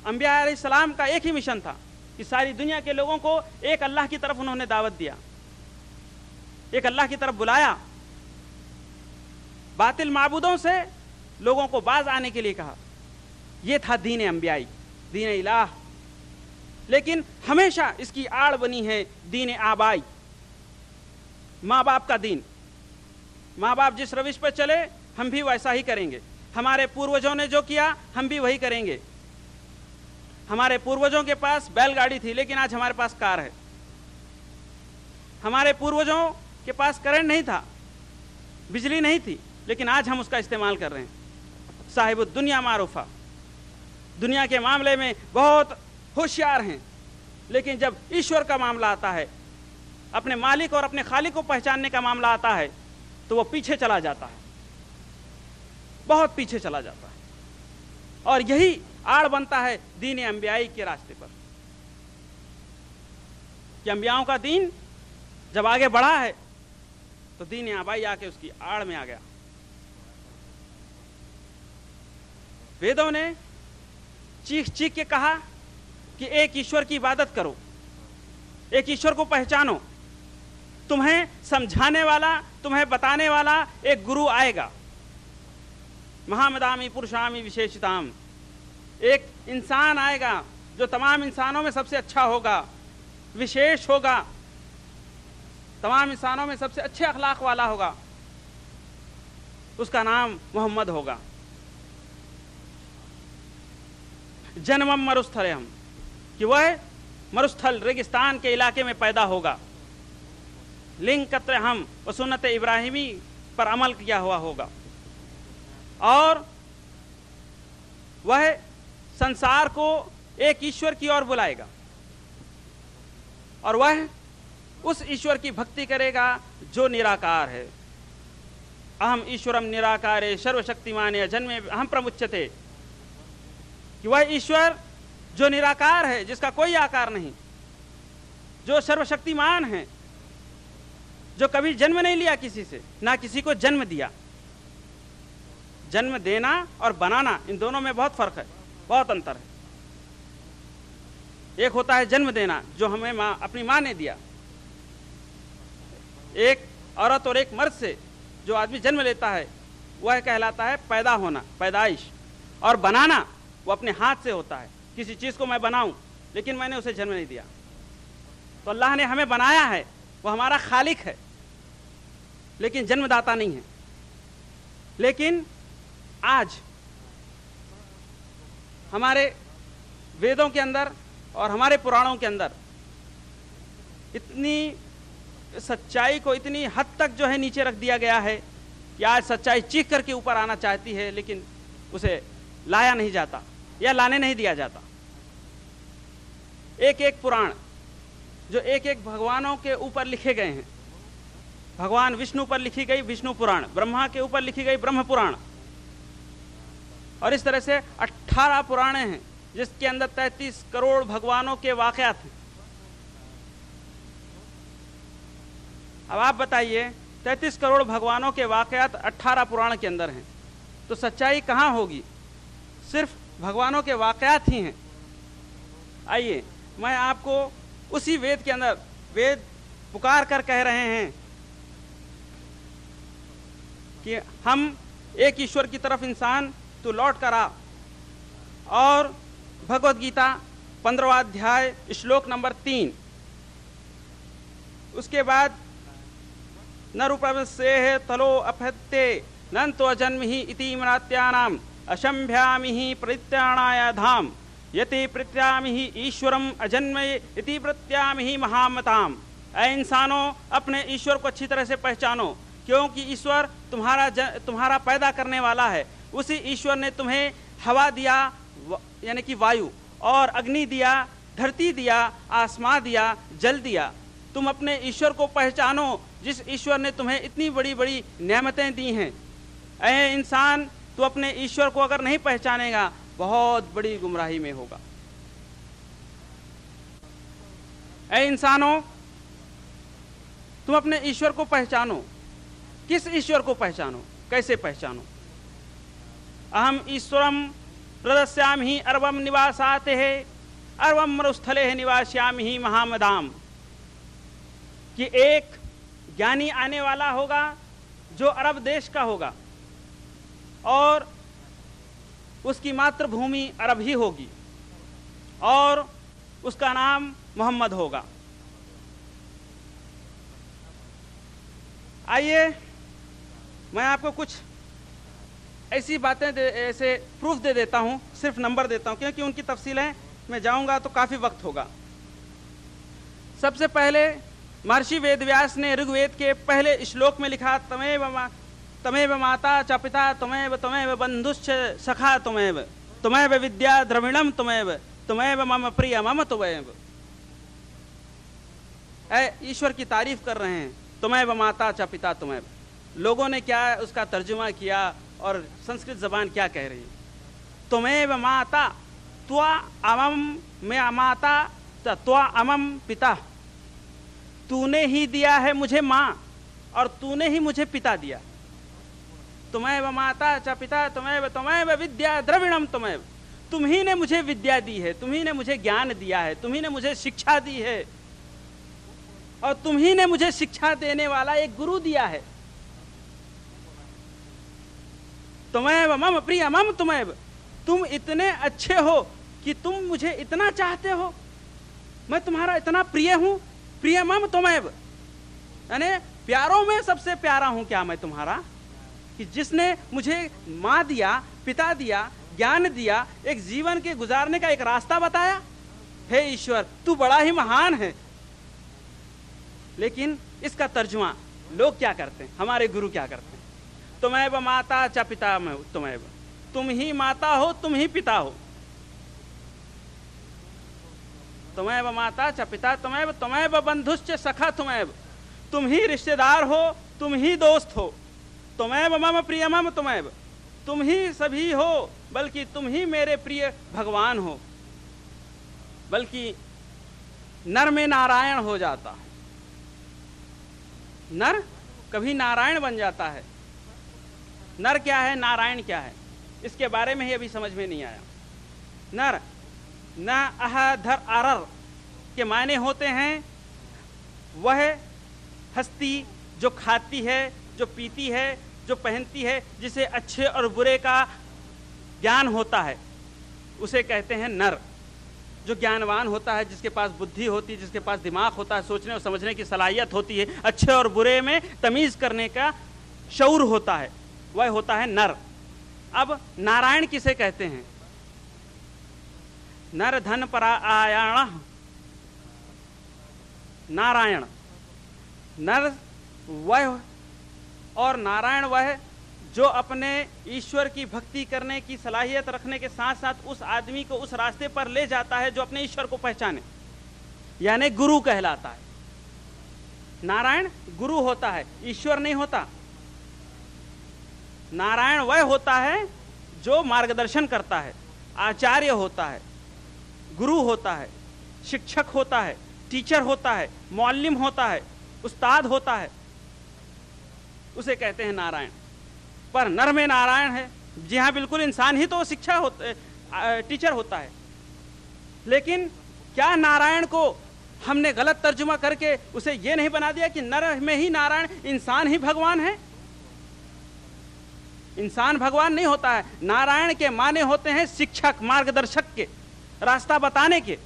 अंबिया अलैहिस्सलाम का एक ही मिशन था कि सारी दुनिया के लोगों को एक अल्लाह की तरफ उन्होंने दावत दिया, एक अल्लाह की तरफ बुलाया, बातिल माबूदों से लोगों को बाज आने के लिए कहा। यह था दीन अंबियाई, दीन इलाह। लेकिन हमेशा इसकी आड़ बनी है दीन आबाई, माँ बाप का दीन। माँ बाप जिस रविश पर चले हम भी वैसा ही करेंगे, हमारे पूर्वजों ने जो किया हम भी वही करेंगे। हमारे पूर्वजों के पास बैलगाड़ी थी लेकिन आज हमारे पास कार है। हमारे पूर्वजों के पास करंट नहीं था, बिजली नहीं थी, लेकिन आज हम उसका इस्तेमाल कर रहे हैं। साहिबुद दुनिया मारूफा, दुनिया के मामले में बहुत होशियार हैं, लेकिन जब ईश्वर का मामला आता है, अपने मालिक और अपने खालिक को पहचानने का मामला आता है, तो वो पीछे चला जाता है, बहुत पीछे चला जाता है। और यही आड़ बनता है दीन अंबियाई के रास्ते पर कि अंबियाओं का दीन जब आगे बढ़ा है तो दीन आबाई आके उसकी आड़ में आ गया। वेदों ने चीख चीख के कहा कि एक ईश्वर की इबादत करो, एक ईश्वर को पहचानो। तुम्हें समझाने वाला, तुम्हें बताने वाला एक गुरु आएगा। महामदामी पुरुषामी विशेषताम, एक इंसान आएगा जो तमाम इंसानों में सबसे अच्छा होगा, विशेष होगा, तमाम इंसानों में सबसे अच्छे अखलाक वाला होगा। उसका नाम मोहम्मद होगा। जन्मम मरुस्थलम, कि वह मरुस्थल रेगिस्तान के इलाके में पैदा होगा। लिंग कत्र हम व सुन्नत इब्राहिमी पर अमल किया हुआ होगा, और वह संसार को एक ईश्वर की ओर बुलाएगा, और वह उस ईश्वर की भक्ति करेगा जो निराकार है। अहम ईश्वरम निराकारे सर्वशक्तिमान अजन्मे अहम प्रमुच्यते, कि वह ईश्वर जो निराकार है, जिसका कोई आकार नहीं, जो सर्वशक्तिमान है, जो कभी जन्म नहीं लिया किसी से, ना किसी को जन्म दिया। जन्म देना और बनाना, इन दोनों में बहुत फर्क है, बहुत अंतर है। एक होता है जन्म देना, जो हमें अपनी माँ ने दिया। एक औरत और एक मर्द से जो आदमी जन्म लेता है वह कहलाता है पैदा होना, पैदाइश। और बनाना वो अपने हाथ से होता है। किसी चीज़ को मैं बनाऊं लेकिन मैंने उसे जन्म नहीं दिया। तो अल्लाह ने हमें बनाया है, वो हमारा खालिक है। लेकिन जन्मदाता नहीं है। लेकिन आज हमारे वेदों के अंदर और हमारे पुराणों के अंदर इतनी सच्चाई को इतनी हद तक जो है नीचे रख दिया गया है कि आज सच्चाई चीख करके ऊपर आना चाहती है, लेकिन उसे लाया नहीं जाता या लाने नहीं दिया जाता। एक एक पुराण जो एक एक भगवानों के ऊपर लिखे गए हैं, भगवान विष्णु पर लिखी गई विष्णु पुराण, ब्रह्मा के ऊपर लिखी गई ब्रह्म पुराण, और इस तरह से 18 पुराणे हैं जिसके अंदर 33 करोड़ भगवानों के वाकयात हैं। अब आप बताइए, 33 करोड़ भगवानों के वाकयात 18 पुराण के अंदर हैं, तो सच्चाई कहाँ होगी? सिर्फ भगवानों के वाकयात ही हैं। आइए मैं आपको उसी वेद के अंदर, वेद पुकार कर कह रहे हैं कि हम एक ईश्वर की तरफ इंसान तू लौट कर आ, और भगवत गीता 15वां अध्याय श्लोक नंबर 3, उसके बाद न रूपवस्येह तलो अपहत्ते नन्तो जन्म ही इति मरात्यानाम अशंभ्यामि ही प्रत्याणाय धाम यति प्रत्यामि ही ईश्वरम अजन्मये इति प्रत्यामि ही महामताम। ऐ इंसानों, अपने ईश्वर को अच्छी तरह से पहचानो, क्योंकि ईश्वर तुम्हारा पैदा करने वाला है। उसी ईश्वर ने तुम्हें हवा दिया यानी कि वायु, और अग्नि दिया, धरती दिया, आसमां दिया, जल दिया। तुम अपने ईश्वर को पहचानो जिस ईश्वर ने तुम्हें इतनी बड़ी बड़ी नेमतें दी हैं। ऐ इंसान, तू अपने ईश्वर को अगर नहीं पहचानेगा बहुत बड़ी गुमराही में होगा। ऐ इंसानों, तुम अपने ईश्वर को पहचानो। किस ईश्वर को पहचानो? कैसे पहचानो? अहम ईश्वरम प्रदस्यामि ही अर्वम निवासाते है अर्वम मरुस्थले है निवास्यामि ही महामदाम। कि एक ज्ञानी आने वाला होगा जो अरब देश का होगा, और उसकी मातृभूमि अरब ही होगी, और उसका नाम मोहम्मद होगा। आइए मैं आपको कुछ ऐसी बातें ऐसे प्रूफ दे देता हूं, सिर्फ नंबर देता हूं, क्योंकि उनकी तफसीलें मैं जाऊंगा तो काफी वक्त होगा। सबसे पहले महर्षि वेदव्यास ने ऋग्वेद के पहले श्लोक में लिखा, तमेव माता च पिता तमेव बंधुश्च सखा तमेव विद्या द्रविणम तमेव मम प्रिय मम तमेव। ईश्वर की तारीफ कर रहे हैं, तमेव माता च पिता तमेव। लोगों ने क्या उसका तर्जुमा किया और संस्कृत जबान क्या कह रही है? तमेव माता, त्वा अमम में माता त्वा अमम पिता। तूने ही दिया है मुझे माँ और तूने ही मुझे पिता दिया। तुम्हें माता च पिता तुम्हें विद्या द्रविणम तुम्हें। तुम ही ने मुझे विद्या दी है, तुम ही ने मुझे ज्ञान दिया है, तुम ही ने मुझे शिक्षा दी है, और तुम ही ने मुझे शिक्षा देने वाला एक गुरु दिया है। तुम्हें मम प्रिय मम तुम्हें। तुम इतने अच्छे हो कि तुम मुझे इतना चाहते हो, मैं तुम्हारा इतना प्रिय हूं। प्रिय मम तुम्हें, यानी प्यारों में सबसे प्यारा हूं क्या मैं तुम्हारा? कि जिसने मुझे माँ दिया, पिता दिया, ज्ञान दिया, एक जीवन के गुजारने का एक रास्ता बताया। हे ईश्वर, तू बड़ा ही महान है। लेकिन इसका तर्जुमा लोग क्या करते हैं, हमारे गुरु क्या करते हैं? तुम्हें माता च पिता में तुम्हें, तुम ही माता हो, तुम ही पिता हो। तुम्हें माता च पिता तुम्हें बंधुश्च सखा तुम्हें। तुम ही रिश्तेदार हो, तुम ही दोस्त हो। तुम्हें मम प्रिय मम तुम्हें। तुम ही सभी हो, बल्कि तुम ही मेरे प्रिय भगवान हो। बल्कि नर में नारायण हो जाता है, नर कभी नारायण बन जाता है। नर क्या है, नारायण क्या है, इसके बारे में ही अभी समझ में नहीं आया। नर न अह धर आरर के मायने होते हैं वह हस्ती जो खाती है, जो पीती है, जो पहनती है, जिसे अच्छे और बुरे का ज्ञान होता है, उसे कहते हैं नर। जो ज्ञानवान होता है, जिसके पास बुद्धि होती है, जिसके पास दिमाग होता है, सोचने और समझने की सलाहियत होती है, अच्छे और बुरे में तमीज करने का शऊर होता है, वह होता है नर। अब नारायण किसे कहते हैं? नर धन परायण नारायण। नर वह और नारायण वह जो अपने ईश्वर की भक्ति करने की सलाहियत रखने के साथ साथ उस आदमी को उस रास्ते पर ले जाता है जो अपने ईश्वर को पहचाने, यानी गुरु कहलाता है। नारायण गुरु होता है, ईश्वर नहीं होता। नारायण वह होता है जो मार्गदर्शन करता है, आचार्य होता है, गुरु होता है, शिक्षक होता है, टीचर होता है, मौल्लिम होता है, उस्ताद होता है, उसे कहते हैं नारायण। पर नर में नारायण है, जी हाँ बिल्कुल, इंसान ही तो शिक्षा टीचर होता है। लेकिन क्या नारायण को हमने गलत तर्जुमा करके उसे ये नहीं बना दिया कि नर में ही नारायण, इंसान ही भगवान है? इंसान भगवान नहीं होता है। नारायण के माने होते हैं शिक्षक, मार्गदर्शक के, रास्ता बताने के।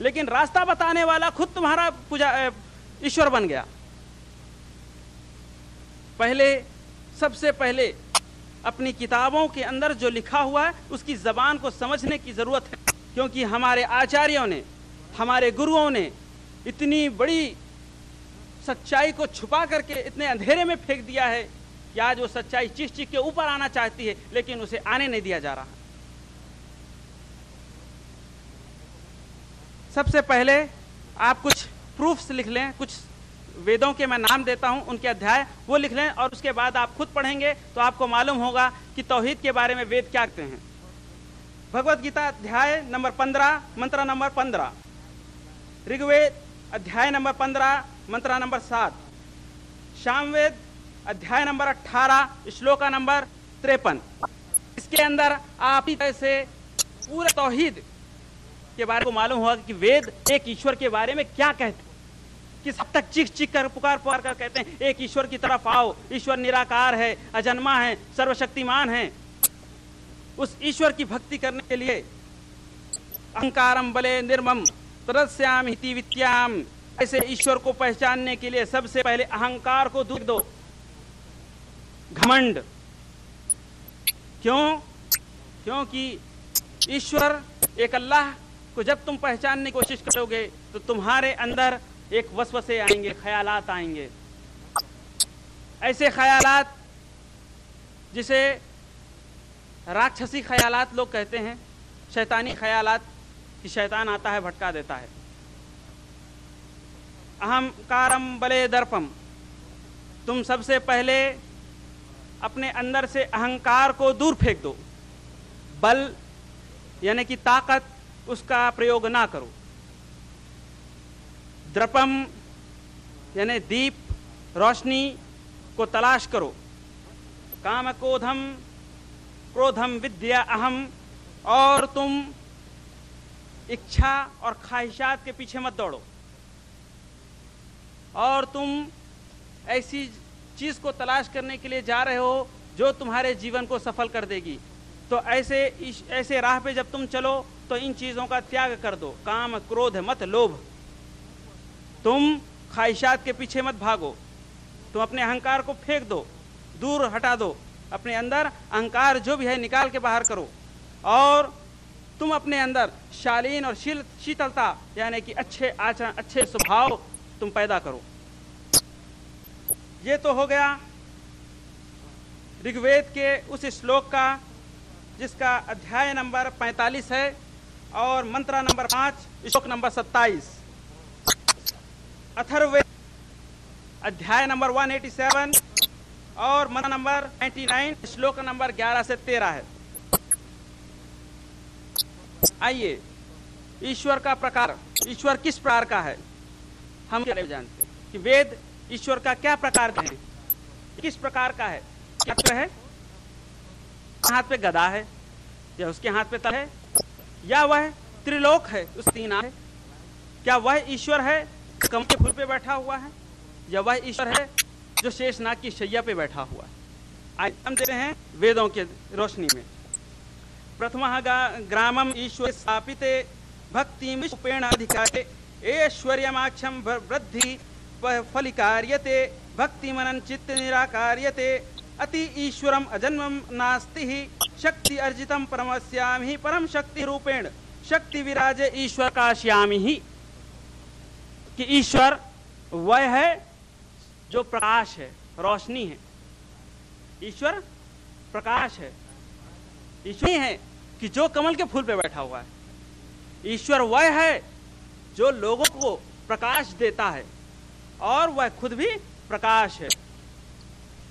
लेकिन रास्ता बताने वाला खुद तुम्हारा ईश्वर बन गया। सबसे पहले अपनी किताबों के अंदर जो लिखा हुआ है उसकी जबान को समझने की जरूरत है, क्योंकि हमारे आचार्यों ने, हमारे गुरुओं ने इतनी बड़ी सच्चाई को छुपा करके इतने अंधेरे में फेंक दिया है कि आज वो सच्चाई चीख चीख के ऊपर आना चाहती है, लेकिन उसे आने नहीं दिया जा रहा। सबसे पहले आप कुछ प्रूफ्स लिख लें, कुछ वेदों के मैं नाम देता हूं, उनके अध्याय वो लिख लें, और उसके बाद आप खुद पढ़ेंगे तो आपको मालूम होगा कि तौहीद के बारे में वेद क्या कहते हैं। भगवत गीता अध्याय नंबर 15 मंत्र नंबर 15, ऋग्वेद अध्याय नंबर 15 मंत्र नंबर 7, सामवेद अध्याय नंबर 18 श्लोका नंबर 53। इसके अंदर आप से पूरे तौहीद के बारे को मालूम होगा कि वेद एक ईश्वर के बारे में क्या कहते हैं, किस हद तक चीख चीख कर पुकार पुकार कर कहते हैं एक ईश्वर की तरफ आओ, ईश्वर निराकार है, अजन्मा है, सर्वशक्तिमान है। उस ईश्वर की भक्ति करने के लिए अहंकारम बले निर्मम तदस्याम हिति वित्याम, ऐसे ईश्वर को पहचानने के लिए सबसे पहले अहंकार को दूर दो, घमंड। क्यों? क्योंकि ईश्वर एक अल्लाह को जब तुम पहचानने की कोशिश करोगे तो तुम्हारे अंदर एक वसवसे आएंगे, ख्यालात आएंगे, ऐसे ख्यालात जिसे राक्षसी ख्यालात लोग कहते हैं, शैतानी ख्यालात, कि शैतान आता है भटका देता है। अहंकारम बले दर्पम, तुम सबसे पहले अपने अंदर से अहंकार को दूर फेंक दो। बल यानी कि ताकत, उसका प्रयोग ना करो। द्रपम यानी दीप, रोशनी को तलाश करो। काम क्रोधम विद्या अहम, और तुम इच्छा और ख्वाहिशात के पीछे मत दौड़ो, और तुम ऐसी चीज को तलाश करने के लिए जा रहे हो जो तुम्हारे जीवन को सफल कर देगी। तो ऐसे राह पे जब तुम चलो तो इन चीजों का त्याग कर दो। काम क्रोध मत लोभ, तुम ख्वाहिशात के पीछे मत भागो, तुम अपने अहंकार को फेंक दो, दूर हटा दो, अपने अंदर अहंकार जो भी है निकाल के बाहर करो, और तुम अपने अंदर शालीन और शीतलता यानी कि अच्छे आचरण, अच्छे स्वभाव तुम पैदा करो। ये तो हो गया ऋग्वेद के उस श्लोक का जिसका अध्याय नंबर 45 है और मंत्र नंबर 5 श्लोक नंबर 27। अथर्ववेद अध्याय नंबर 187 और मंत्र नंबर 99 श्लोक नंबर 11 से 13 है। आइए, ईश्वर का प्रकार, ईश्वर किस प्रकार का है हम क्या जानते हैं कि वेद ईश्वर का क्या प्रकार है, किस प्रकार का है। क्या है? हाथ पे गदा है, या उसके हाथ पे तल है, या वह त्रिलोक है, उस तीन है। क्या वह ईश्वर है कमल के फूल पे बैठा हुआ है, या वह ईश्वर है जो शेषनाग की शैया पे बैठा हुआ है? आइए हम देखते हैं वेदों के रोशनी में। प्रथमः ग्रामम् ईश्वर स्थापिते भक्तिं रूपेण अधिकारे ऐश्वर्यमाक्षं वृद्धि फलिकार्यते भक्तिमनं चित्त निराकार्यते अति ईश्वरम अजन्मम नास्ति ही शक्ति अर्जितम परमस्यामि ही परम शक्ति रूपेण शक्ति विराजे ईश्वर काश्यामि ही कि ईश्वर वह है जो प्रकाश है, रोशनी है। ईश्वर प्रकाश है। ईश्वर है कि जो कमल के फूल पे बैठा हुआ है। ईश्वर वह है जो लोगों को प्रकाश देता है और वह खुद भी प्रकाश है।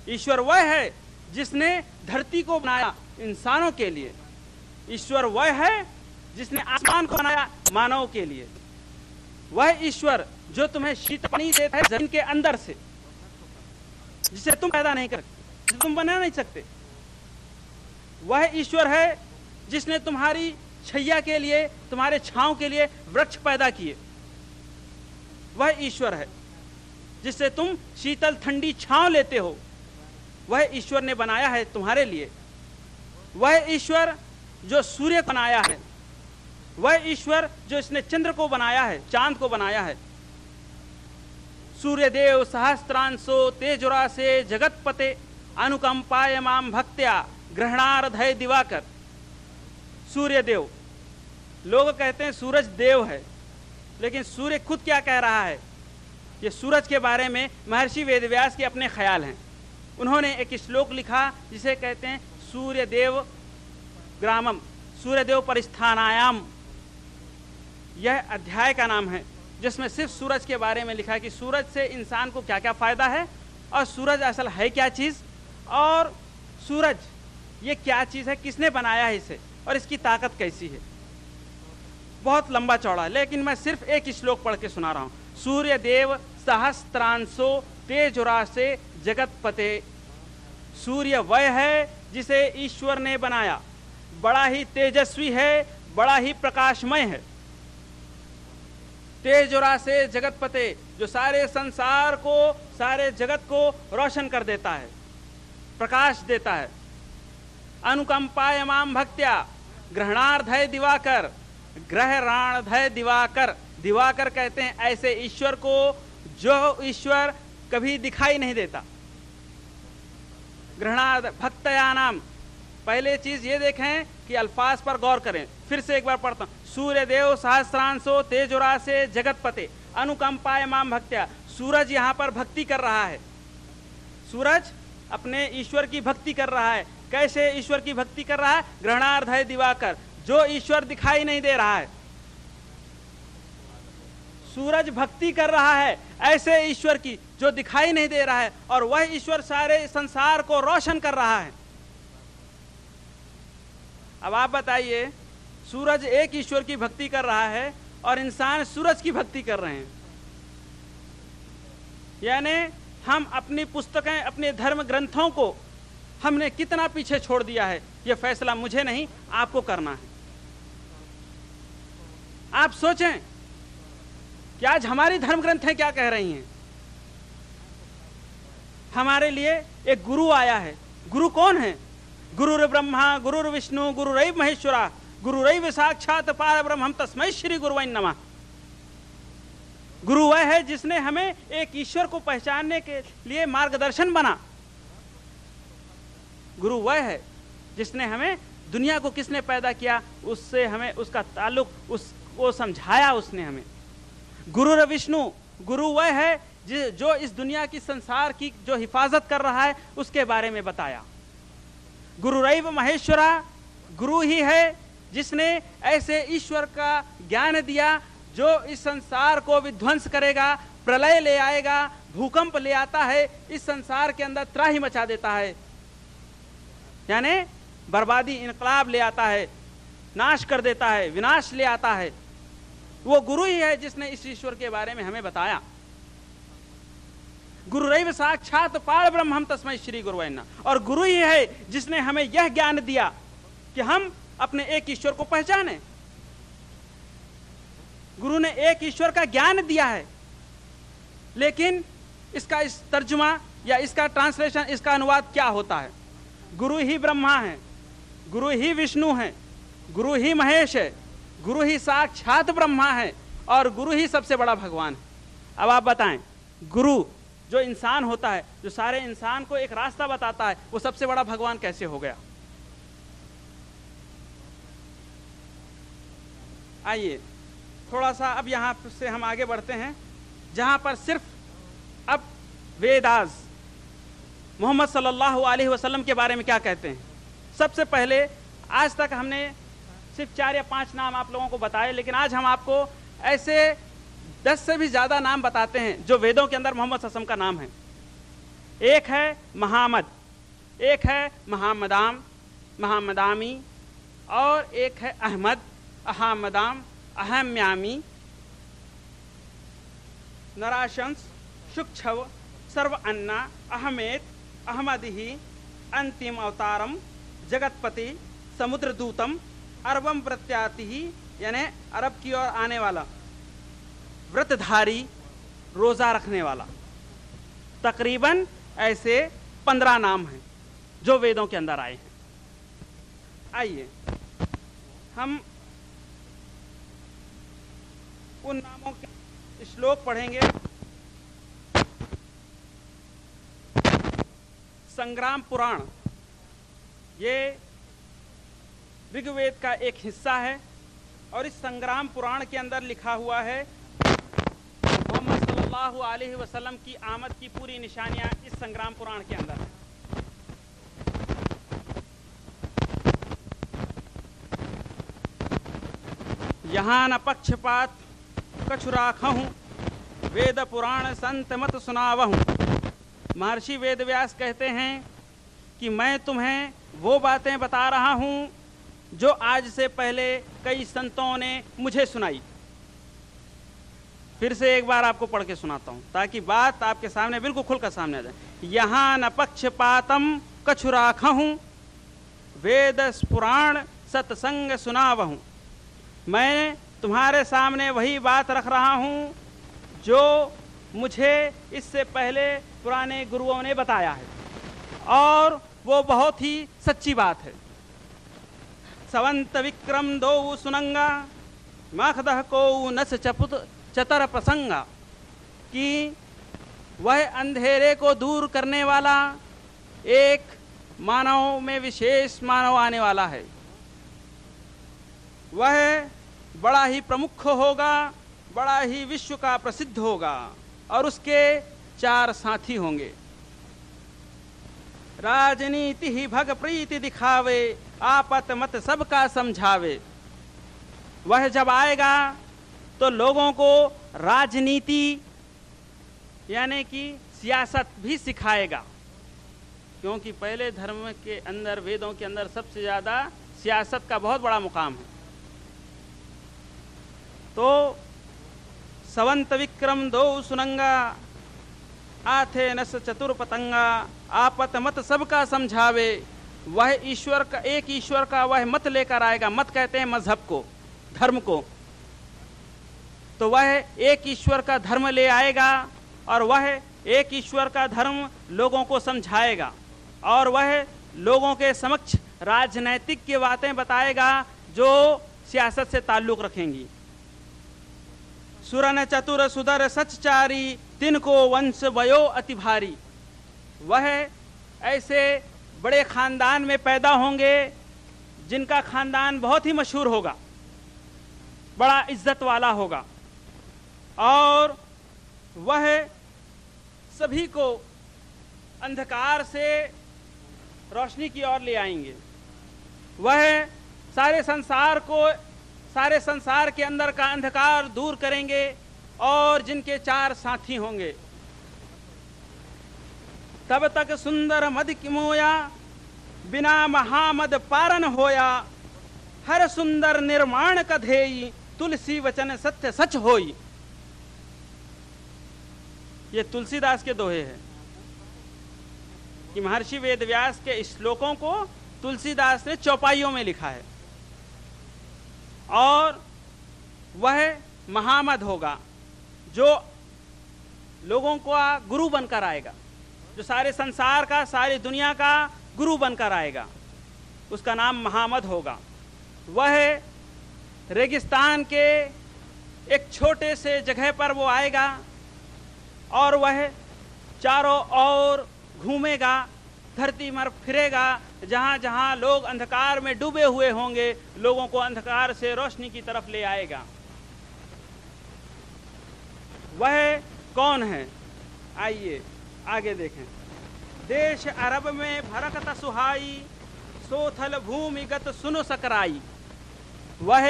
ईश्वर वह है जिसने धरती को बनाया इंसानों के लिए। ईश्वर वह है जिसने आसमान को बनाया मानव के लिए। वह ईश्वर जो तुम्हें शीतल पानी देता है जमीन के अंदर से, जिसे तुम पैदा नहीं कर सकते, तुम बना नहीं सकते। वह ईश्वर है जिसने तुम्हारी छाया के लिए, तुम्हारे छांव के लिए वृक्ष पैदा किए। वह ईश्वर है जिससे तुम शीतल ठंडी छांव लेते हो। वह ईश्वर ने बनाया है तुम्हारे लिए। वह ईश्वर जो सूर्य को बनाया है, वह ईश्वर जो इसने चंद्र को बनाया है, चांद को बनाया है। सूर्य देव सहस्त्रांशो तेजुरा से जगतपते अनुकंपाय माम भक्त्या ग्रहणार्धय दिवाकर। सूर्य देव, लोग कहते हैं सूरज देव है, लेकिन सूर्य खुद क्या कह रहा है? ये सूरज के बारे में महर्षि वेदव्यास के अपने ख्याल हैं। उन्होंने एक श्लोक लिखा जिसे कहते हैं सूर्य देव ग्रामम, सूर्य देव परिस्थानायाम। यह अध्याय का नाम है जिसमें सिर्फ सूरज के बारे में लिखा है कि सूरज से इंसान को क्या क्या फायदा है और सूरज असल है क्या चीज, और सूरज ये क्या चीज है, किसने बनाया है इसे और इसकी ताकत कैसी है। बहुत लंबा चौड़ा है, लेकिन मैं सिर्फ एक श्लोक पढ़ के सुना रहा हूं। सूर्य देव सहस्त्रांशो तेजुरासे जगतपते। सूर्य वह है जिसे ईश्वर ने बनाया, बड़ा ही तेजस्वी है, बड़ा ही प्रकाशमय है। तेजुरा से जगतपते, जो सारे संसार को, सारे जगत को रोशन कर देता है, प्रकाश देता है। अनुकंपाय माम भक्त्या ग्रहणार्धय दिवाकर। ग्रहणार्धय दिवाकर, दिवाकर कहते हैं ऐसे ईश्वर को जो ईश्वर कभी दिखाई नहीं देता। ग्रहणार्ध भक्तया नाम। पहले चीज ये देखें कि अल्फाज पर गौर करें। फिर से एक बार पढ़ता हूं। सूर्य देव सहस्त्रांशो तेजुरा से जगतपते अनुकंपाय माम भक्त्या। सूरज यहां पर भक्ति कर रहा है। सूरज अपने ईश्वर की भक्ति कर रहा है। कैसे ईश्वर की भक्ति कर रहा है? ग्रहणार्धय दिवाकर, जो ईश्वर दिखाई नहीं दे रहा है। सूरज भक्ति कर रहा है ऐसे ईश्वर की जो दिखाई नहीं दे रहा है, और वह ईश्वर सारे संसार को रोशन कर रहा है। अब आप बताइए, सूरज एक ईश्वर की भक्ति कर रहा है और इंसान सूरज की भक्ति कर रहे हैं। यानी हम अपनी पुस्तकें, अपने धर्म ग्रंथों को हमने कितना पीछे छोड़ दिया है। यह फैसला मुझे नहीं, आपको करना है। आप सोचें कि आज हमारी धर्म ग्रंथें क्या कह रही हैं। हमारे लिए एक गुरु आया है। गुरु कौन है? गुरुर ब्रह्मा गुरुर विष्णु गुरुरैव महेश्वरा गुरुरैव साक्षात पार ब्रह्म तस्मै श्री गुरुवै नमः। गुरु वह है जिसने हमें एक ईश्वर को पहचानने के लिए मार्गदर्शन बना। गुरु वह है जिसने हमें, दुनिया को किसने पैदा किया, उससे हमें उसका ताल्लुक, उसको समझाया उसने हमें। गुरु विष्णु, गुरु वह है जो इस दुनिया की, संसार की जो हिफाजत कर रहा है, उसके बारे में बताया। गुरुरैव महेश्वरा, गुरु ही है जिसने ऐसे ईश्वर का ज्ञान दिया जो इस संसार को विध्वंस करेगा, प्रलय ले आएगा, भूकंप ले आता है, इस संसार के अंदर त्राही मचा देता है, यानी बर्बादी, इनकलाब ले आता है, नाश कर देता है, विनाश ले आता है। वो गुरु ही है जिसने इस ईश्वर के बारे में हमें बताया। गुरुरैव साक्षात पार ब्रह्म तस्मै श्री गुरुवै नमः। और गुरु ही है जिसने हमें यह ज्ञान दिया कि हम अपने एक ईश्वर को पहचाने। गुरु ने एक ईश्वर का ज्ञान दिया है, लेकिन इसका इस तर्जुमा या इसका ट्रांसलेशन, इसका अनुवाद क्या होता है? गुरु ही ब्रह्मा है, गुरु ही विष्णु है, गुरु ही महेश है, गुरु ही साक्षात ब्रह्मा है और गुरु ही सबसे बड़ा भगवान है। अब आप बताएं, गुरु जो इंसान होता है, जो सारे इंसान को एक रास्ता बताता है, वो सबसे बड़ा भगवान कैसे हो गया? आइए थोड़ा सा अब यहां से हम आगे बढ़ते हैं, जहां पर सिर्फ अब वेदास मोहम्मद सल्लल्लाहु अलैहि वसल्लम के बारे में क्या कहते हैं। सबसे पहले आज तक हमने सिर्फ 4 या 5 नाम आप लोगों को बताए, लेकिन आज हम आपको ऐसे 10 से भी ज्यादा नाम बताते हैं जो वेदों के अंदर मोहम्मद सल्लल्लाहु अलैहि वसल्लम का नाम है। एक है महामद, एक है महामदाम, महामदामी, और एक है अहमद, अहमदाम, अहम्यामी, नराशंस, शुक्षव, सर्व अन्ना, अहमेत, अहमदिही, अंतिम अवतारम, जगतपति, समुद्र दूतम, अरबम प्रत्याति, यानी अरब की ओर आने वाला, व्रतधारी, रोजा रखने वाला। तकरीबन ऐसे 15 नाम हैं जो वेदों के अंदर आए हैं। आइए हम उन नामों के श्लोक पढ़ेंगे। संग्राम पुराण ये ऋग्वेद का एक हिस्सा है और इस संग्राम पुराण के अंदर लिखा हुआ है मोहम्मद सल्लल्लाहु अलैहि वसल्लम की आमद की पूरी निशानियां इस संग्राम पुराण के अंदर है। यहाँ न पक्षपात कछु राखहूं, वेद पुराण संत मत सुनावहूं। महर्षि वेदव्यास कहते हैं कि मैं तुम्हें वो बातें बता रहा हूं जो आज से पहले कई संतों ने मुझे सुनाई। फिर से एक बार आपको पढ़ के सुनाता हूं ताकि बात आपके सामने बिल्कुल खुलकर सामने आ जाए। यहाँ न पक्षपातम कछु राखहूं, वेद पुराण सत्संग सुनावहूं। मैं तुम्हारे सामने वही बात रख रहा हूं जो मुझे इससे पहले पुराने गुरुओं ने बताया है और वो बहुत ही सच्ची बात है। सवंत विक्रम दो सुनंगा, माखदह को नस चपुत चतर प्रसंगा, कि वह अंधेरे को दूर करने वाला एक मानव में विशेष मानव आने वाला है। वह बड़ा ही प्रमुख होगा, बड़ा ही विश्व का प्रसिद्ध होगा और उसके 4 साथी होंगे। राजनीति ही भग प्रीति दिखावे, आपत मत सबका समझावे। वह जब आएगा तो लोगों को राजनीति यानी कि सियासत भी सिखाएगा, क्योंकि पहले धर्म के अंदर, वेदों के अंदर सबसे ज्यादा सियासत का बहुत बड़ा मुकाम है। तो सवंत विक्रम दो सुनंगा, आथे नस चतुर पतंगा, आपत मत सबका समझावे। वह ईश्वर का, एक ईश्वर का वह मत लेकर आएगा। मत कहते हैं मजहब को, धर्म को। तो वह एक ईश्वर का धर्म ले आएगा और वह एक ईश्वर का धर्म लोगों को समझाएगा और वह लोगों के समक्ष राजनैतिक की बातें बताएगा जो सियासत से ताल्लुक रखेंगी। सुरन चतुर सुदर सचचारी, तिनको वंश वयो अति भारी। वह ऐसे बड़े खानदान में पैदा होंगे जिनका खानदान बहुत ही मशहूर होगा, बड़ा इज्जत वाला होगा और वह सभी को अंधकार से रोशनी की ओर ले आएंगे। वह सारे संसार के अंदर का अंधकार दूर करेंगे और जिनके 4 साथी होंगे। तब तक सुंदर मद की मोया, बिना महामद पारन होया। हर सुंदर निर्माण का ध्येय, तुलसी वचन सत्य सच होई। ये तुलसीदास के दोहे हैं कि महर्षि वेदव्यास के श्लोकों को तुलसीदास ने चौपाइयों में लिखा है। और वह महामद होगा जो लोगों को गुरु बनकर आएगा, जो सारे संसार का, सारी दुनिया का गुरु बनकर आएगा। उसका नाम महामद होगा। वह रेगिस्तान के एक छोटे से जगह पर वो आएगा और वह चारों ओर घूमेगा, धरती पर फिरेगा, जहाँ जहाँ लोग अंधकार में डूबे हुए होंगे लोगों को अंधकार से रोशनी की तरफ ले आएगा। वह कौन है? आइए आगे देखें। देश अरब में भरकत सुहाई, सोथल भूमिगत सुनो सकराई। वह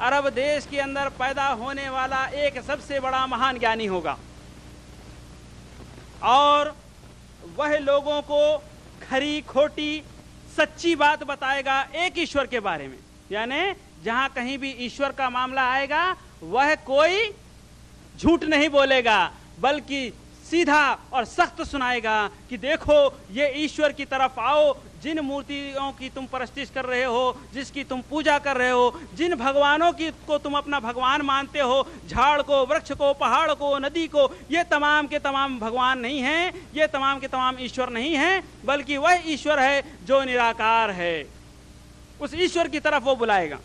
अरब देश के अंदर पैदा होने वाला एक सबसे बड़ा महान ज्ञानी होगा और वह लोगों को खरी खोटी सच्ची बात बताएगा एक ईश्वर के बारे में। यानी जहां कहीं भी ईश्वर का मामला आएगा वह कोई झूठ नहीं बोलेगा, बल्कि सीधा और सख्त सुनाएगा कि देखो ये ईश्वर की तरफ आओ, जिन मूर्तियों की तुम परस्तिश कर रहे हो, जिसकी तुम पूजा कर रहे हो, जिन भगवानों की को तुम अपना भगवान मानते हो, झाड़ को, वृक्ष को, पहाड़ को, नदी को, ये तमाम के तमाम भगवान नहीं हैं, ये तमाम के तमाम ईश्वर नहीं हैं, बल्कि वह ईश्वर है जो निराकार है। उस ईश्वर की तरफ वो बुलाएगा।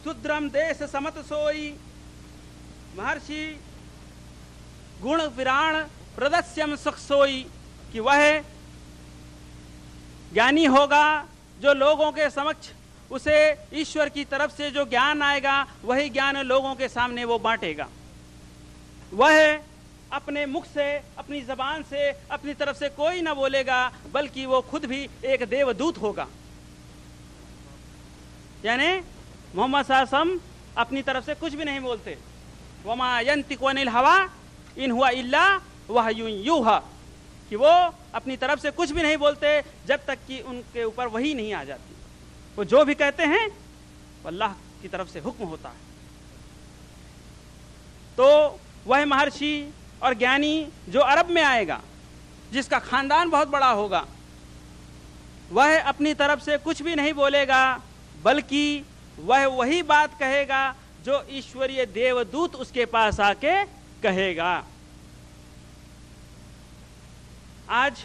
शुद्रम देश समत सोई, महर्षि गुण विराण प्रदस्यम सुख सोई, कि वह ज्ञानी होगा जो लोगों के समक्ष उसे ईश्वर की तरफ से जो ज्ञान आएगा वही ज्ञान लोगों के सामने वो बांटेगा। वह अपने मुख से, अपनी जबान से, अपनी तरफ से कोई ना बोलेगा, बल्कि वो खुद भी एक देवदूत होगा। यानी मोहम्मद सल्लल्लाहु अलैहि वसल्लम अपनी तरफ से कुछ भी नहीं बोलते। वमा यंतिकु अनिल हवा इन हुआ इल्ला वहयुन यूहा, कि वो अपनी तरफ से कुछ भी नहीं बोलते जब तक कि उनके ऊपर वही नहीं आ जाती। वो जो भी कहते हैं वो अल्लाह की तरफ से हुक्म होता है। तो वह महर्षि और ज्ञानी जो अरब में आएगा, जिसका खानदान बहुत बड़ा होगा, वह अपनी तरफ से कुछ भी नहीं बोलेगा, बल्कि वह वही बात कहेगा जो ईश्वरीय देवदूत उसके पास आके कहेगा। आज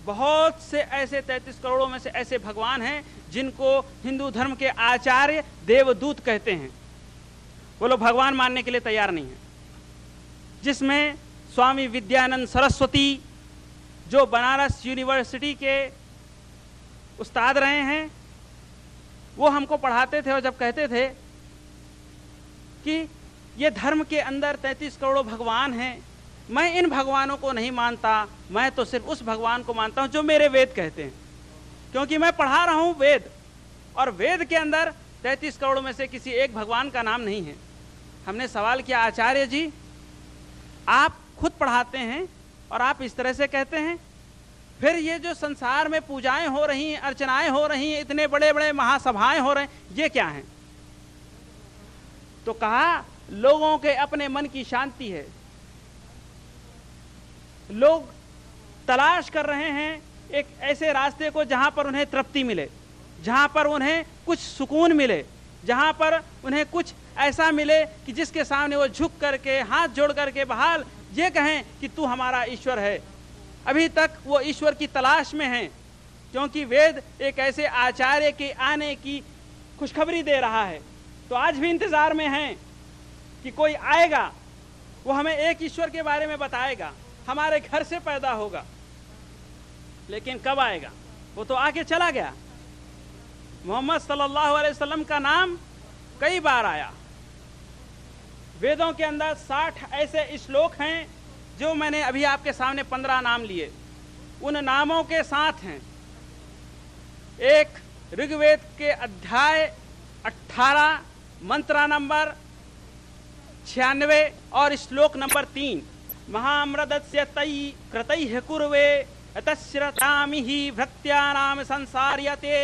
बहुत से ऐसे 33 करोड़ों में से ऐसे भगवान हैं जिनको हिंदू धर्म के आचार्य देवदूत कहते हैं। वो लोग भगवान मानने के लिए तैयार नहीं हैं। जिसमें स्वामी विद्यानंद सरस्वती जो बनारस यूनिवर्सिटी के उस्ताद रहे हैं, वो हमको पढ़ाते थे और जब कहते थे कि ये धर्म के अंदर 33 करोड़ भगवान हैं, मैं इन भगवानों को नहीं मानता, मैं तो सिर्फ उस भगवान को मानता हूं जो मेरे वेद कहते हैं, क्योंकि मैं पढ़ा रहा हूं वेद, और वेद के अंदर 33 करोड़ में से किसी एक भगवान का नाम नहीं है। हमने सवाल किया, आचार्य जी आप खुद पढ़ाते हैं और आप इस तरह से कहते हैं, फिर ये जो संसार में पूजाएं हो रही हैं, अर्चनाएं हो रही हैं, इतने बड़े बड़े महासभाएं हो रहे हैं, ये क्या हैं? तो कहा लोगों के अपने मन की शांति है। लोग तलाश कर रहे हैं एक ऐसे रास्ते को जहां पर उन्हें तृप्ति मिले, जहां पर उन्हें कुछ सुकून मिले, जहां पर उन्हें कुछ ऐसा मिले कि जिसके सामने वो झुक करके हाथ जोड़ करके बहाल ये कहें कि तू हमारा ईश्वर है। अभी तक वो ईश्वर की तलाश में हैं, क्योंकि वेद एक ऐसे आचार्य के आने की खुशखबरी दे रहा है। तो आज भी इंतजार में हैं कि कोई आएगा, वो हमें एक ईश्वर के बारे में बताएगा, हमारे घर से पैदा होगा। लेकिन कब आएगा? वो तो आके चला गया। मोहम्मद सल्लल्लाहु अलैहि वसल्लम का नाम कई बार आया। वेदों के अंदर 60 ऐसे श्लोक हैं जो मैंने अभी आपके सामने 15 नाम लिए। उन नामों के साथ हैं एक ऋग्वेद के अध्याय 18 मंत्र नंबर 96 और श्लोक नंबर 3, महामृदस्य तई कृतैः कुर्वे तस्रतामिहि भक्त्यानाम संसार्यते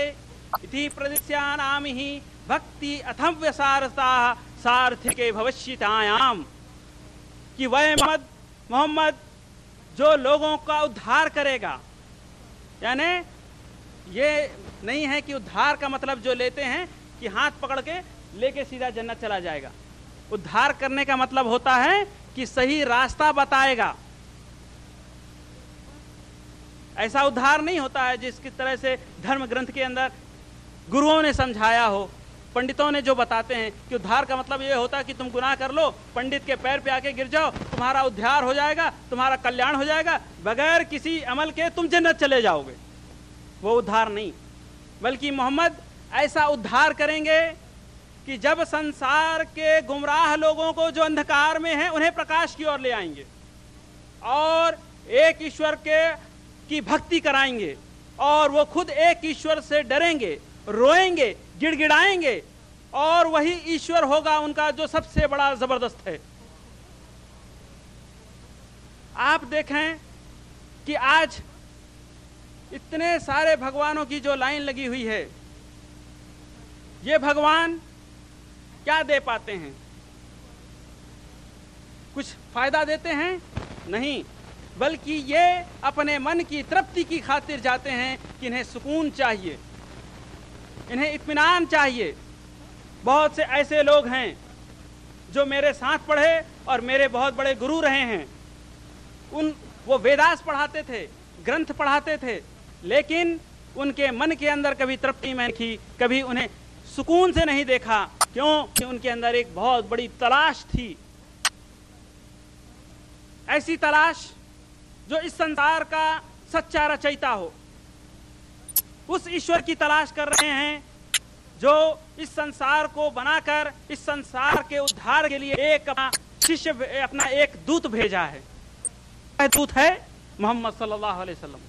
इति प्रदिश्यानामिहि भक्ति अथव्यसारता सार्थिके भविष्यतायाम, कि वह मोहम्मद जो लोगों का उद्धार करेगा। यानी ये नहीं है कि उद्धार का मतलब जो लेते हैं कि हाथ पकड़ के लेके सीधा जन्नत चला जाएगा। उद्धार करने का मतलब होता है कि सही रास्ता बताएगा। ऐसा उद्धार नहीं होता है जिसकी तरह से धर्म ग्रंथ के अंदर गुरुओं ने समझाया हो, पंडितों ने जो बताते हैं कि उद्धार का मतलब ये होता है कि तुम गुनाह कर लो, पंडित के पैर पे आके गिर जाओ, तुम्हारा उद्धार हो जाएगा, तुम्हारा कल्याण हो जाएगा, बगैर किसी अमल के तुम जन्नत चले जाओगे। वो उद्धार नहीं, बल्कि मोहम्मद ऐसा उद्धार करेंगे कि जब संसार के गुमराह लोगों को जो अंधकार में है उन्हें प्रकाश की ओर ले आएंगे और एक ईश्वर की भक्ति कराएंगे, और वो खुद एक ईश्वर से डरेंगे, रोएंगे, गिड़गिड़ाएंगे, और वही ईश्वर होगा उनका जो सबसे बड़ा जबरदस्त है। आप देखें कि आज इतने सारे भगवानों की जो लाइन लगी हुई है, ये भगवान क्या दे पाते हैं? कुछ फायदा देते हैं? नहीं, बल्कि ये अपने मन की तृप्ति की खातिर जाते हैं कि इन्हें सुकून चाहिए, इन्हें इत्मीनान चाहिए। बहुत से ऐसे लोग हैं जो मेरे साथ पढ़े और मेरे बहुत बड़े गुरु रहे हैं। वो वेदास पढ़ाते थे, ग्रंथ पढ़ाते थे, लेकिन उनके मन के अंदर कभी तृप्ति नहीं थी, कभी उन्हें सुकून से नहीं देखा। क्यों? कि उनके अंदर एक बहुत बड़ी तलाश थी, ऐसी तलाश जो इस संसार का सच्चा रचयिता हो। उस ईश्वर की तलाश कर रहे हैं जो इस संसार को बनाकर इस संसार के उद्धार के लिए एक अपना शिष्य, अपना एक दूत भेजा है। वह दूत है मोहम्मद सल्लल्लाहु अलैहि वसल्लम।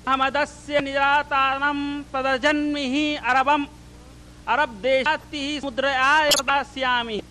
अहमदस्य निजातानम तदजन्मिहि अरबम अरब देशाति समुद्र आय प्रदास्यामि